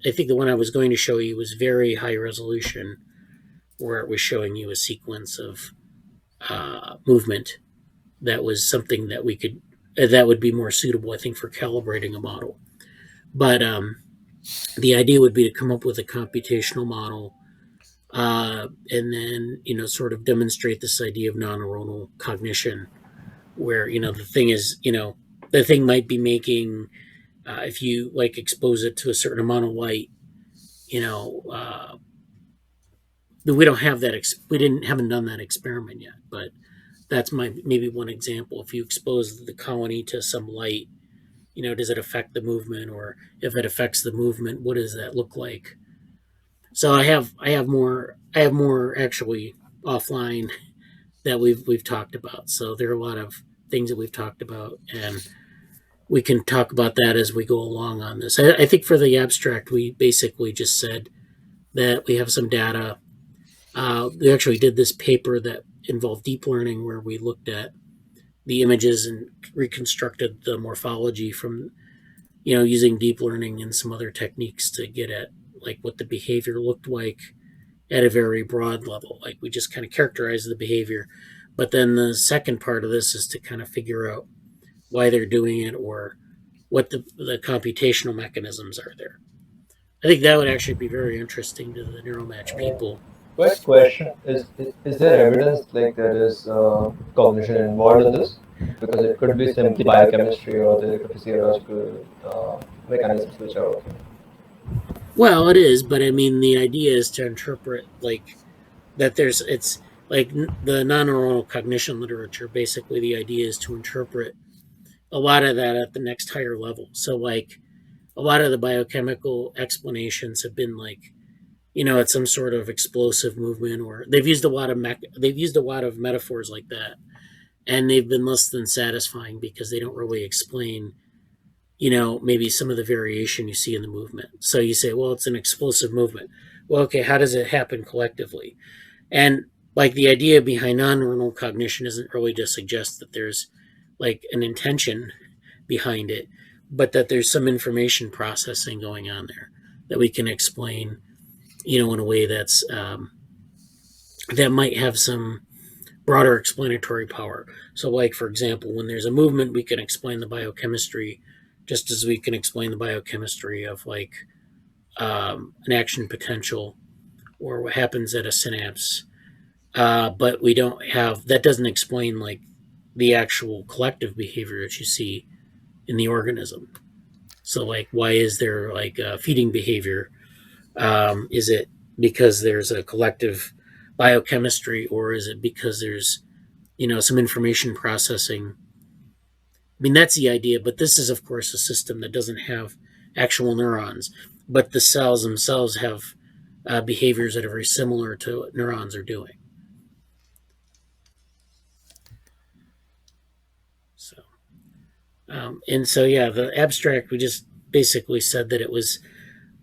A: I think the one I was going to show you was very high resolution, where it was showing you a sequence of movement. That was something that that would be more suitable, I think, for calibrating a model. But the idea would be to come up with a computational model, and then sort of demonstrate this idea of non-neuronal cognition, where the thing is, the thing might be making, if you expose it to a certain amount of light, we don't have that. Haven't done that experiment yet, but that's maybe one example. If you expose the colony to some light, does it affect the movement? Or if it affects the movement, what does that look like? So I have more actually offline that we've talked about. So there are a lot of things that we've talked about, and we can talk about that as we go along on this. I think for the abstract, we basically just said that we have some data. We actually did this paper that involved deep learning, where we looked at the images and reconstructed the morphology from, using deep learning and some other techniques to get at what the behavior looked like at a very broad level. We just kind of characterized the behavior. But then the second part of this is to kind of figure out why they're doing it, or what the computational mechanisms are there. I think that would actually be very interesting to the NeuroMatch people.
C: Quick question: Is there evidence there is cognition involved in this? Because it could be simply biochemistry, or there could be physiological mechanisms which are working.
A: Well, it is, but I mean, the idea is to interpret that it's like the non-neuronal cognition literature. Basically, the idea is to interpret a lot of that at the next higher level. So a lot of the biochemical explanations have been it's some sort of explosive movement, or they've used a lot of metaphors like that, and they've been less than satisfying because they don't really explain maybe some of the variation you see in the movement. So you say, well, it's an explosive movement. Well, okay, how does it happen collectively? And the idea behind non-neuronal cognition isn't really to suggest that there's an intention behind it, but that there's some information processing going on there that we can explain, in a way that's that might have some broader explanatory power. So for example, when there's a movement, we can explain the biochemistry, just as we can explain the biochemistry of an action potential, or what happens at a synapse. But we don't have, that doesn't explain the actual collective behavior that you see in the organism. So why is there a feeding behavior? Is it because there's a collective biochemistry, or is it because there's some information processing? I mean, that's the idea, but this is, of course, a system that doesn't have actual neurons, but the cells themselves have behaviors that are very similar to what neurons are doing. So, the abstract, we just basically said that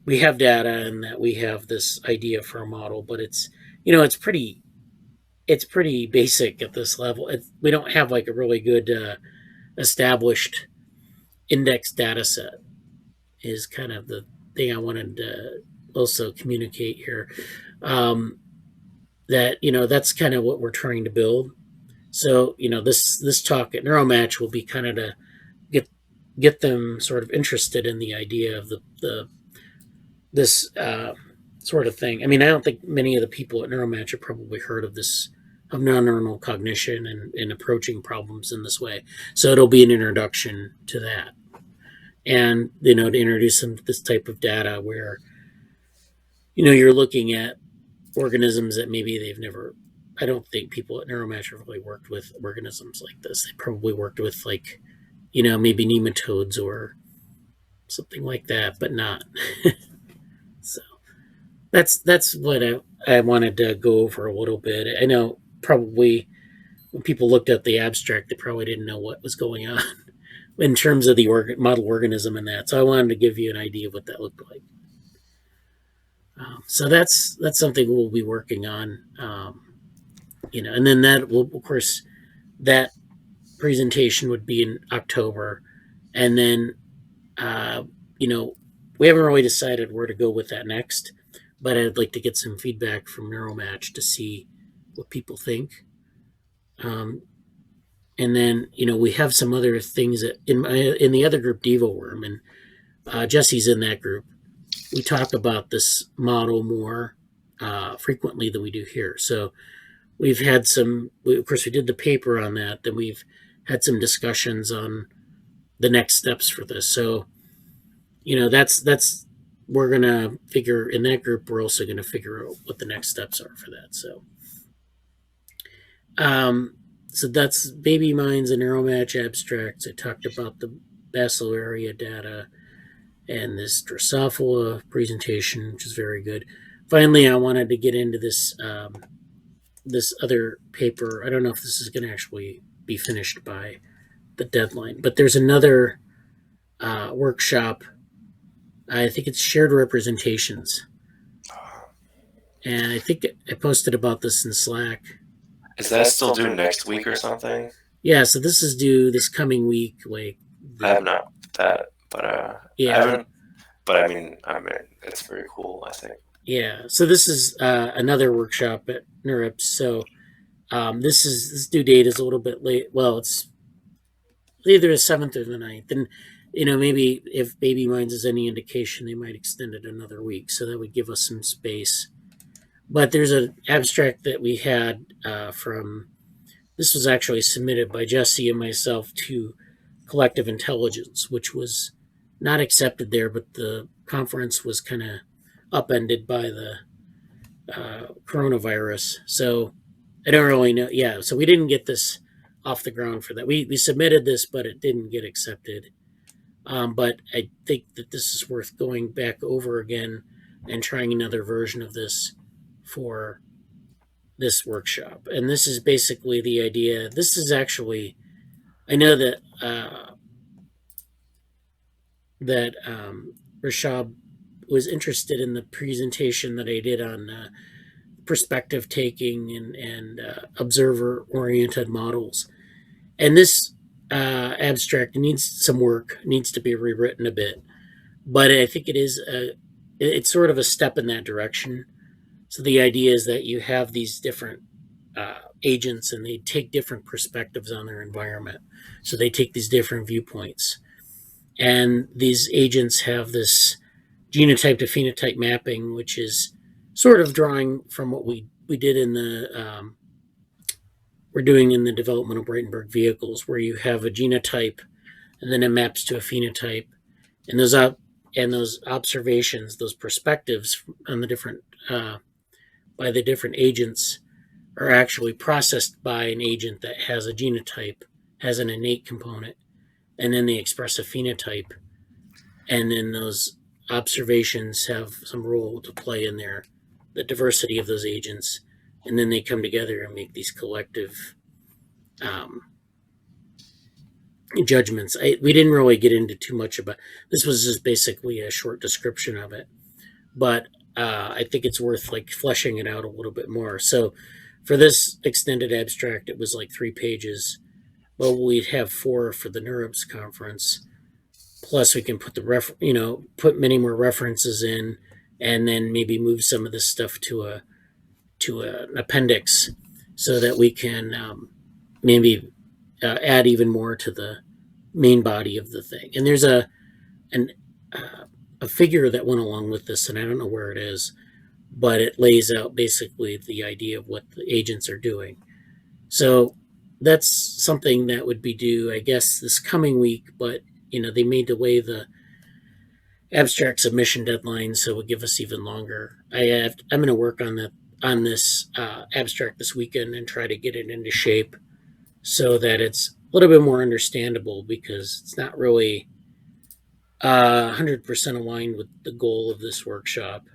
A: we have data and that we have this idea for a model, but it's pretty basic at this level. We don't have a really good established index data set is kind of the thing I wanted to also communicate here. That that's kind of what we're trying to build. So this talk at Neuromatch will be kind of to get them sort of interested in the idea of the this sort of thing. I mean, I don't think many of the people at Neuromatch have probably heard of this, of non-neuronal cognition and approaching problems in this way. So it'll be an introduction to that, and to introduce them to this type of data where you're looking at organisms that maybe they've never. I don't think people at Neuromatch have really worked with organisms like this. They probably worked with maybe nematodes or something like that, but not. So that's what I wanted to go over a little bit. I know probably when people looked at the abstract, they probably didn't know what was going on in terms of the model organism and that. So I wanted to give you an idea of what that looked like. So that's something we'll be working on, and then that will, of course, that presentation would be in October, and then we haven't really decided where to go with that next, but I'd like to get some feedback from Neuromatch to see what people think. And then we have some other things that in the other group, DevoWorm, and Jesse's in that group. We talk about this model more frequently than we do here. So we've had of course, we did the paper on that. Then we've had some discussions on the next steps for this. So, that's we're going to figure in that group. We're also going to figure out what the next steps are for that. So that's baby minds and Neuromatch abstracts. I talked about the basilaria data and this Drosophila presentation, which is very good. Finally, I wanted to get into this this other paper. I don't know if this is going to actually be finished by the deadline, but there's another workshop. I think it's shared representations, and I think I posted about this in Slack.
F: Is that still due next week or something?
A: Yeah, so this is due this coming week.
F: I have not that, but
A: yeah.
F: I haven't. But I mean, it's very cool, I think.
A: Yeah, so this is another workshop at NeurIPS. So this due date is a little bit late. Well, it's either the 7th or the 9th. And, maybe if Baby Minds is any indication, they might extend it another week. So that would give us some space. But there's an abstract that we had this was actually submitted by Jesse and myself to Collective Intelligence, which was not accepted there, but the conference was kind of upended by the coronavirus. So I don't really know. Yeah, so we didn't get this off the ground for that. We submitted this, but it didn't get accepted. But I think that this is worth going back over again and trying another version of this for this workshop. And this is basically the idea. This is actually, I know that Rishabh was interested in the presentation that I did on perspective taking and observer-oriented models. And this abstract needs some work, needs to be rewritten a bit. But I think it's sort of a step in that direction. So the idea is that you have these different agents and they take different perspectives on their environment. So they take these different viewpoints. And these agents have this genotype to phenotype mapping, which is sort of drawing from what we did in we're doing in the development of Breitenberg vehicles, where you have a genotype and then it maps to a phenotype. And those observations, those perspectives on the different by the different agents are actually processed by an agent that has a genotype, has an innate component, and then they express a phenotype. And then those observations have some role to play in the diversity of those agents. And then they come together and make these collective judgments. We didn't really get into too much about this. Was just basically a short description of it. But I think it's worth fleshing it out a little bit more. So for this extended abstract, it was 3 pages. Well, we'd have 4 for the NeurIPS conference. Plus, we can put put many more references in, and then maybe move some of this stuff to an appendix, so that we can maybe add even more to the main body of the thing. And there's an a figure that went along with this, and I don't know where it is, but it lays out basically the idea of what the agents are doing. So that's something that would be due, I guess, this coming week, but they may delay the abstract submission deadline, so it would give us even longer. I'm going to work on this abstract this weekend and try to get it into shape so that it's a little bit more understandable, because it's not really 100% aligned with the goal of this workshop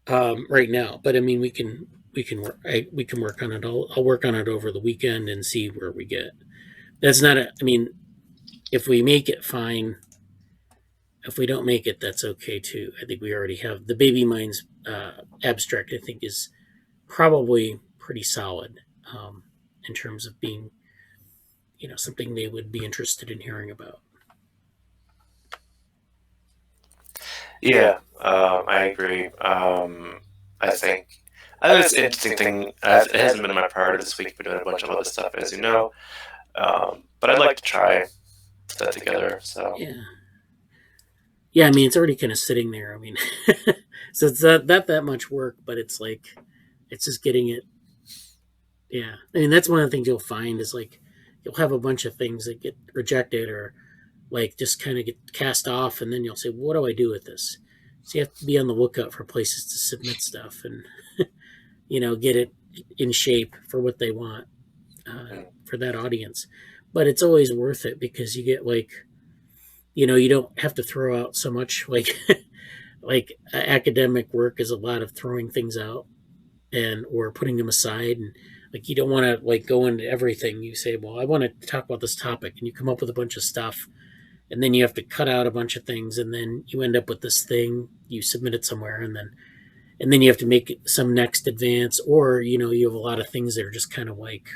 A: right now. But I mean, we can work on it. I'll work on it over the weekend and see where we get. That's not I mean, if we make it, fine. If we don't make it, that's okay too. I think we already have the Baby Minds abstract. I think is probably pretty solid in terms of being, something they would be interested in hearing about.
F: Yeah, I agree. I think it's an interesting thing. It hasn't been my priority this week. We're doing a bunch of other stuff, as you know. But I'd like to try put that together. So
A: yeah. I mean, it's already kind of sitting there. I mean, so it's not that much work, but it's like it's just getting it. Yeah, I mean, that's one of the things you'll find is like you'll have a bunch of things that get rejected or like just kind of get cast off, and then you'll say, what do I do with this? So you have to be on the lookout for places to submit stuff and get it in shape for what they want for that audience. But it's always worth it, because you get like you don't have to throw out so much like academic work is a lot of throwing things out and or putting them aside, and like you don't want to like go into everything. You say, well, I want to talk about this topic, and you come up with a bunch of stuff, and then you have to cut out a bunch of things, and then you end up with this thing you submit it somewhere, and then you have to make some next advance, or you have a lot of things that are just kind of like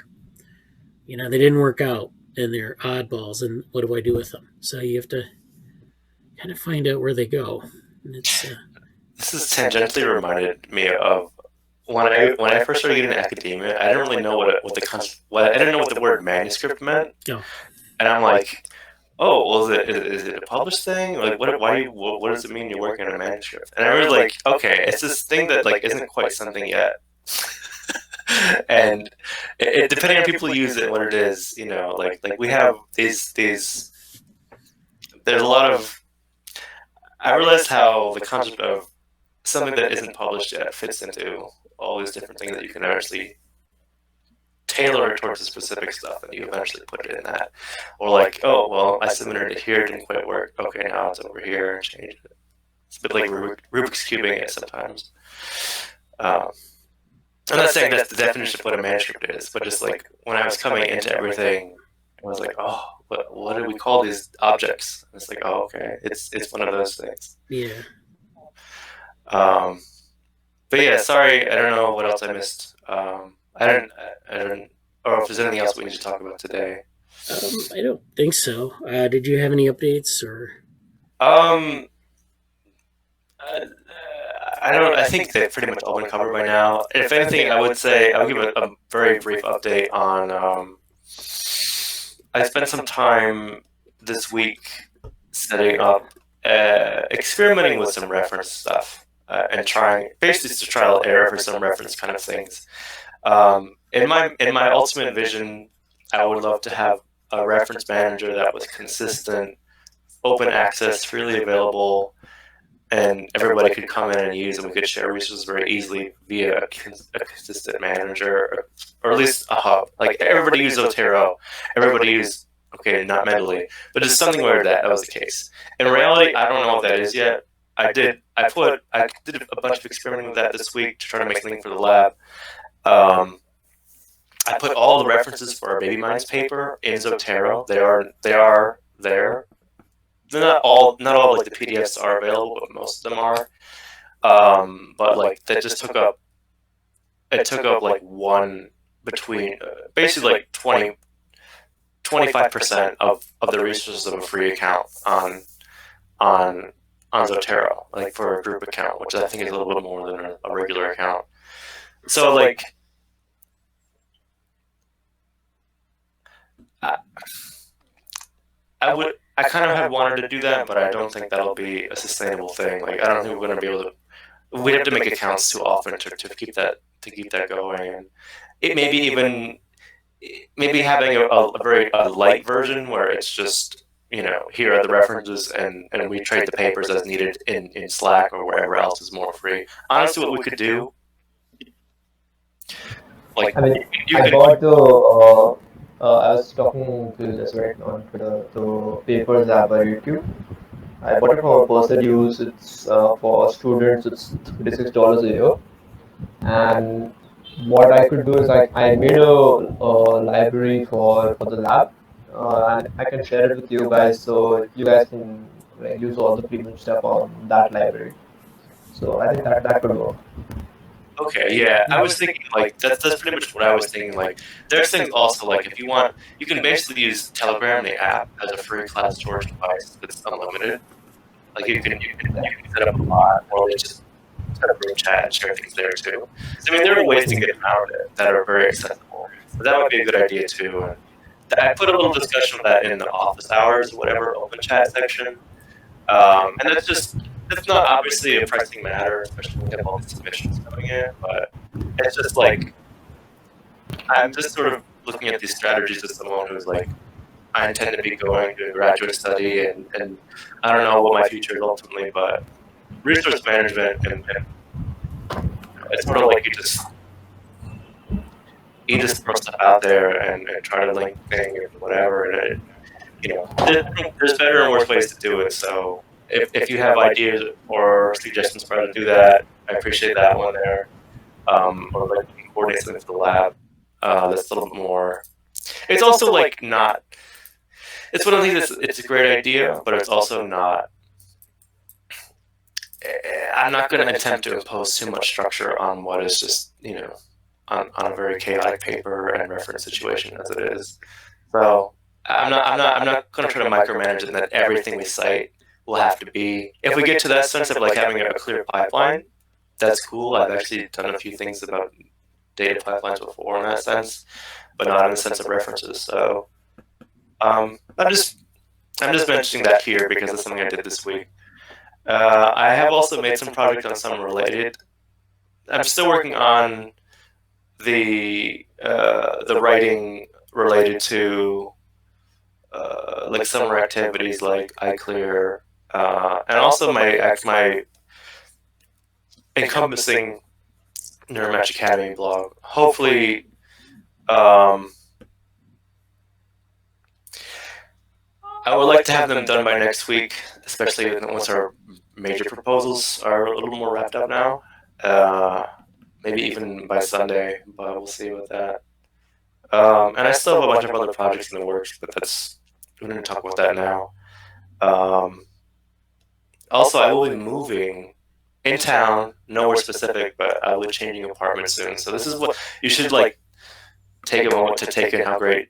A: they didn't work out and they're oddballs, and what do I do with them? So you have to kind of find out where they go. And it's
F: this has tangentially reminded me of when I first started getting into academia. I didn't really know what I didn't know what the word manuscript meant.
A: Oh.
F: And I'm like, oh, well, is it a published thing? Like, what does it mean you're working on a manuscript? And I was like, okay, it's this thing that like isn't quite something yet. And it depending on people who use it, what it is, like we have these. There's a lot of. I realized how the concept of something that isn't published yet fits into all these different things that you can actually tailor it towards the specific stuff, and you eventually put it in that. Or like, oh, well, I submitted it here, it didn't quite work. Okay, now it's over here, and change it. It's a bit like Rubik's cubing it sometimes. I'm not saying that's the definition of what a manuscript is, but just like when I was coming into everything, I was like, oh, what do we call these objects? And it's like, oh, okay, it's one of those things.
A: Yeah.
F: But yeah, sorry, I don't know what else I missed. I don't, or if there's anything else we need to talk about today.
A: I don't think so. Did you have any updates or?
F: I don't. I think they've pretty much all been covered by now. If anything, I would say I'll give a very brief update on. I spent some time this week setting up, experimenting with some reference stuff, and trying basically just trial and error for some reference kind of things. In my ultimate vision, I would love to have a reference manager that was consistent, open access, freely available, and everybody could come in and use, and we could share resources very easily via a consistent manager, or at least a hub. Like everybody used Zotero, everybody used, okay, not mentally, but just something where that was the case. In reality, I don't know what that is yet. I did a bunch of experimenting with that this week to try to make something for the lab. I put all the references for our Baby Minds paper in Zotero. They are there. They're not all like the PDFs are available, but most of them are. But like that just took up like one between basically like 20 25% of the resources of a free account on Zotero, like for a group account, which I think is a little bit more than a regular account. So like, I kind of had wanted to do that, but I don't think that'll be a sustainable thing. Like, I don't think we're going to be able to. We'd have to make accounts too often to keep that going, and it maybe having a very light version where it's just, here are the references, and we trade the papers as needed in Slack or wherever else is more free. Honestly, what we could do, like,
C: I mean,
F: you
C: I
F: could.
C: bought the. I was talking to this right on Twitter. The papers app by YouTube. I bought it for personal use. It's for students. It's $36 a year. And what I could do is I made a library for the lab, and I can share it with you guys, so you guys can use all the premium stuff on that library. So I think that could work.
F: Okay, yeah, I was thinking like that's pretty much what I was thinking. Like, there's things also like if you want, you can basically use Telegram, the app, as a free cloud storage device that's unlimited. Like you can set up a bot, or they just set up room chat and share things there too. So I mean, there are ways to get around it that are very accessible. But that might be a good idea too. And I put a little discussion of that in the office hours, whatever open chat section. And that's not obviously a pressing matter, especially when we have all these submissions coming in. But it's just like, I'm just sort of looking at these strategies as someone who's like, I intend to be going to a graduate study, and I don't know what my future is ultimately, but resource management and it's sort of like you just throw stuff out there and try to link things and whatever, and there's better and worse ways to do it. So if you have ideas or suggestions for how to do that, I appreciate that one there. Or like coordinate something with the lab. That's a little bit more. It's also like not. It's one of the things it's a great idea, but it's also not. I'm not going to attempt to impose too much structure on what is just, on a very chaotic paper and reference situation as it is. So I'm not going to try to micromanage it that everything we cite will have to be. If we get to that sense of like having a clear pipeline, that's cool. I've actually done a few things about data pipelines before in that sense, but not in the sense of references. So I'm just mentioning that here because it's something I did this week. I have also made some projects on some related. I'm still working on the writing related to like summer activities like iClear, and also my encompassing Neuromatch Academy blog. Hopefully, I would like to have them done by next week, especially once our major proposals are a little more wrapped up now. Maybe even by Sunday, but we'll see with that. And I still have a bunch of other projects in the works, but we're going to talk about that now. Also, I will be moving in town, nowhere specific, but I will be changing apartments soon. So this is what you should like take a moment to take in how great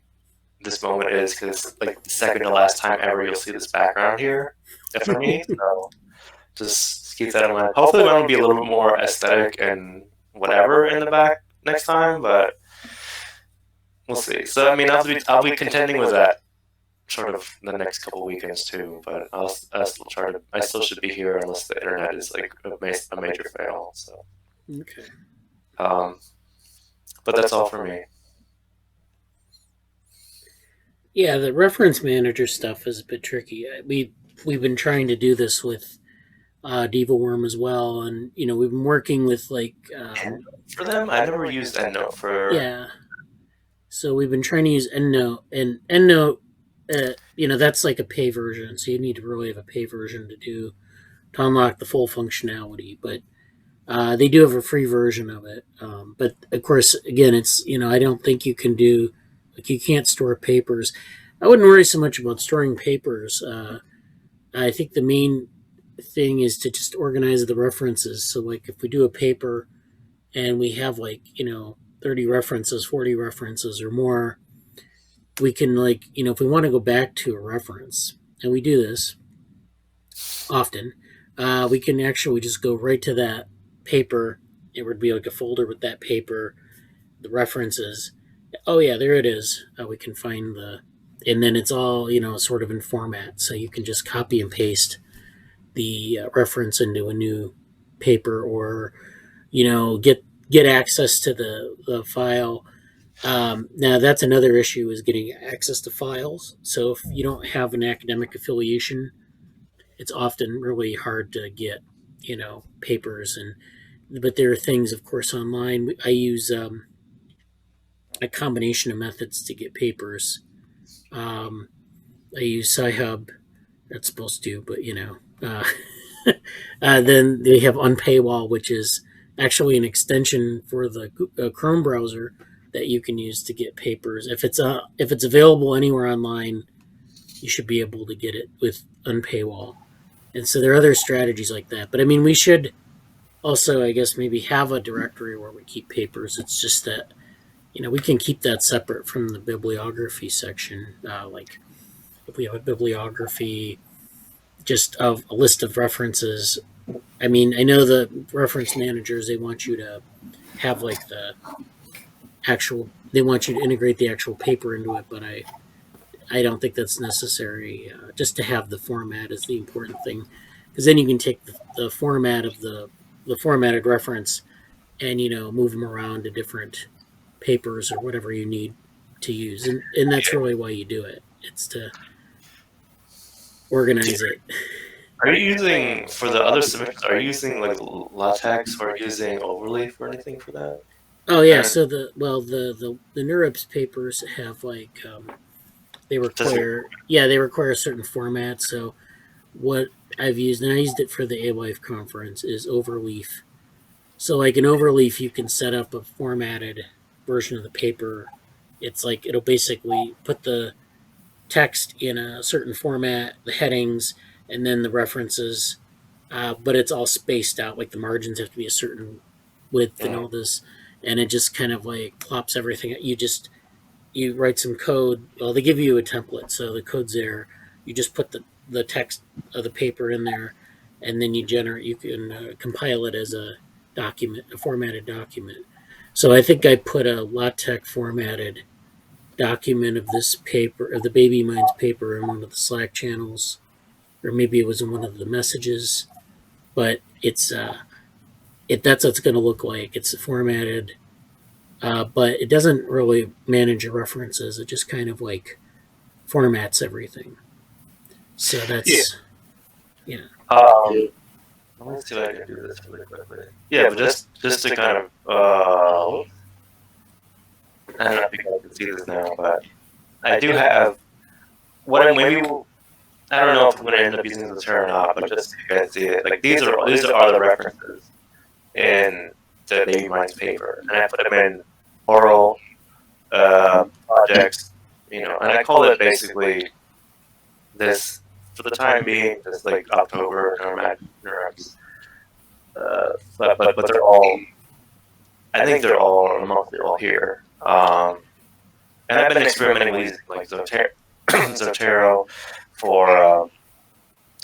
F: this moment is, because it's like the second to last time ever you'll see this background here for me. So just keep that in mind. Hopefully mine will be a little bit more aesthetic and whatever in the back next time, but we'll see. So I mean, I'll be contending with that sort of the next couple weekends too. But I still should be here unless the internet is like a major fail. So
A: Okay.
F: But that's all for me.
A: Yeah, the reference manager stuff is a bit tricky. We've been trying to do this with DevaWorm as well, and we've been working with like
F: for them. I never used EndNote for.
A: Yeah. So we've been trying to use EndNote, and EndNote, that's like a pay version. So you need to really have a pay version to unlock the full functionality. But they do have a free version of it. But of course, again, it's I don't think you can do. Like you can't store papers. I wouldn't worry so much about storing papers. I think the main thing is to just organize the references. So like if we do a paper and we have 30 references, 40 references or more, we can, like, if we want to go back to a reference, and we do this often, we can actually just go right to that paper. It would be like a folder with that paper, the references. Oh yeah, there it is. We can find and then it's all sort of in format, so you can just copy and paste the reference into a new paper, or get access to the file. Now that's another issue, is getting access to files. So if you don't have an academic affiliation, it's often really hard to get papers. But there are things, of course, online. I use a combination of methods to get papers. I use Sci-Hub. That's supposed to, but then they have Unpaywall, which is actually an extension for the Chrome browser that you can use to get papers. If it's available anywhere online, you should be able to get it with Unpaywall. And so there are other strategies like that. But I mean, we should also, I guess, maybe have a directory where we keep papers. It's just that we can keep that separate from the bibliography section. Like if we have a bibliography just of a list of references. I mean, I know the reference managers, they want you to have like they want you to integrate the actual paper into it, but I don't think that's necessary. Just to have the format is the important thing, because then you can take the format of the formatted reference and move them around to different papers or whatever you need to use, and that's really why you do it. It's to organize it.
F: Are you using, for the other submissions, are you using like LaTeX or using Overleaf or anything for that?
A: Oh yeah, so the NeurIPS papers have like they require a certain format. So what I've used, and I used it for the AWife conference, is Overleaf. So like in Overleaf, you can set up a formatted version of the paper. It's like it'll basically put the text in a certain format, the headings, and then the references, but it's all spaced out. Like the margins have to be a certain width and all this, and it just kind of like plops everything. You write some code. Well, they give you a template, so the code's there. You just put the text of the paper in there, and then you can compile it as a document, a formatted document. So I think I put a LaTeX formatted document of this paper, of the Baby Minds paper, in one of the Slack channels, or maybe it was in one of the messages. But that's what it's going to look like. It's formatted, but it doesn't really manage your references. It just kind of like formats everything. So that's
F: Let me see if I can do this really quickly. Yeah, but just to kind of I don't know if you guys can see this now, but I do have what I maybe I don't know if I'm going to end up using this or not, but just so you guys see it. Like these are the references in the Baby Minds paper, and I put them in oral projects, and I call it basically this, for the time being, just like October NeuroSim. But they're all, I think they're all mostly all here. And I've been experimenting with like Zotero for,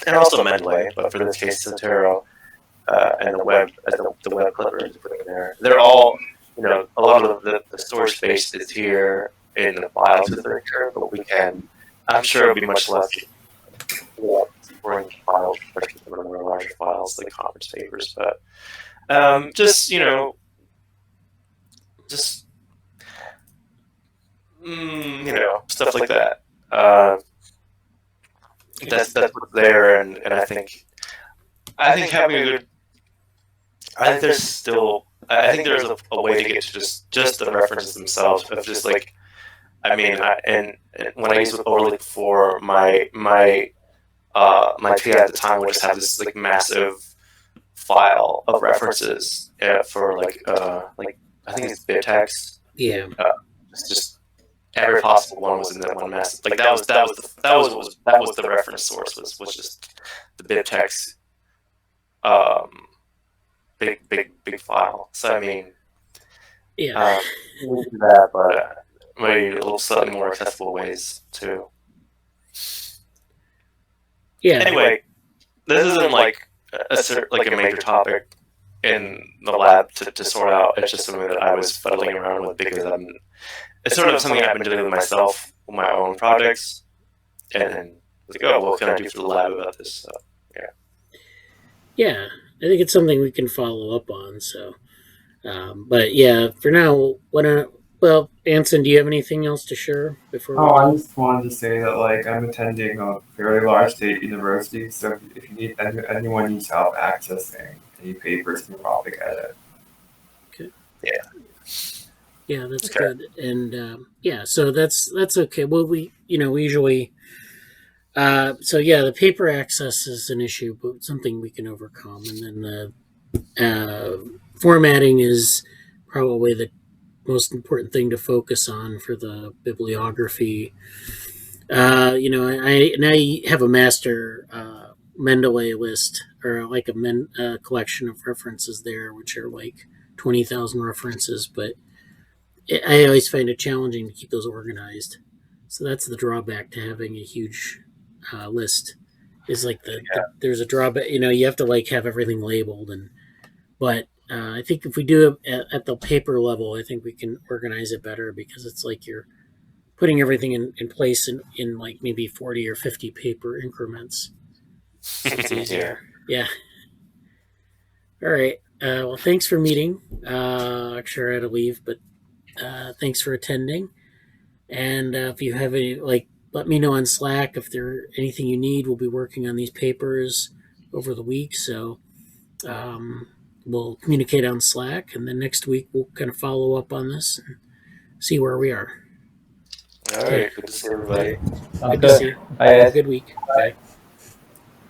F: and also Mendeley, but for this case Zotero and the web, as the web clipper is put in there. They're all, a lot of the storage space is here in the file system, but I'm sure it'll be much less storing files, especially some of the more larger files like conference papers. But just stuff like that. That's what's there, and I think having a good. I think there's a way to get to just the references themselves of just like, I mean, and when I used Overleaf for my TA at the time, would just have this like massive file of references for like I think it's BitText.
A: Yeah.
F: It's just every possible one was in that one massive. Like that was the reference source was just the BitText big file. So I mean,
A: yeah,
F: we'll do that, but maybe a little slightly more accessible ways too.
A: Yeah.
F: Anyway, this isn't like a major topic in the lab to sort out. It's just something that I was fiddling around with because it's sort of something I've been dealing with myself with my own projects, and then like, oh, what can I do for the lab about this? So,
A: yeah, I think it's something we can follow up on. So, but yeah, for now, well, Anson, do you have anything else to share before?
D: Oh, I just wanted to say that like I'm attending a fairly large state university, so if you need anyone needs help accessing any papers, you can probably get it.
A: Okay.
F: Yeah,
A: that's good, and yeah, so that's okay. Well, we usually. So yeah, the paper access is an issue, but something we can overcome, and then the formatting is probably the most important thing to focus on for the bibliography. I now have a master Mendeley list, or like a collection of references there, which are like 20,000 references, but I always find it challenging to keep those organized. So that's the drawback to having a huge list. Is like there's a drawback. You have to like have everything labeled, but I think if we do it at the paper level, I think we can organize it better because it's like you're putting everything in place in like maybe 40 or 50 paper increments. So it's easier. Yeah. All right. Well, thanks for meeting. Akshara had to leave, but thanks for attending. And if you have any, let me know on Slack if there's anything you need. We'll be working on these papers over the week. So we'll communicate on Slack. And then next week, we'll kind of follow up on this and see where we are.
F: All right. Good to see everybody.
C: Good to see you. Bye, guys.
A: Good week. Bye.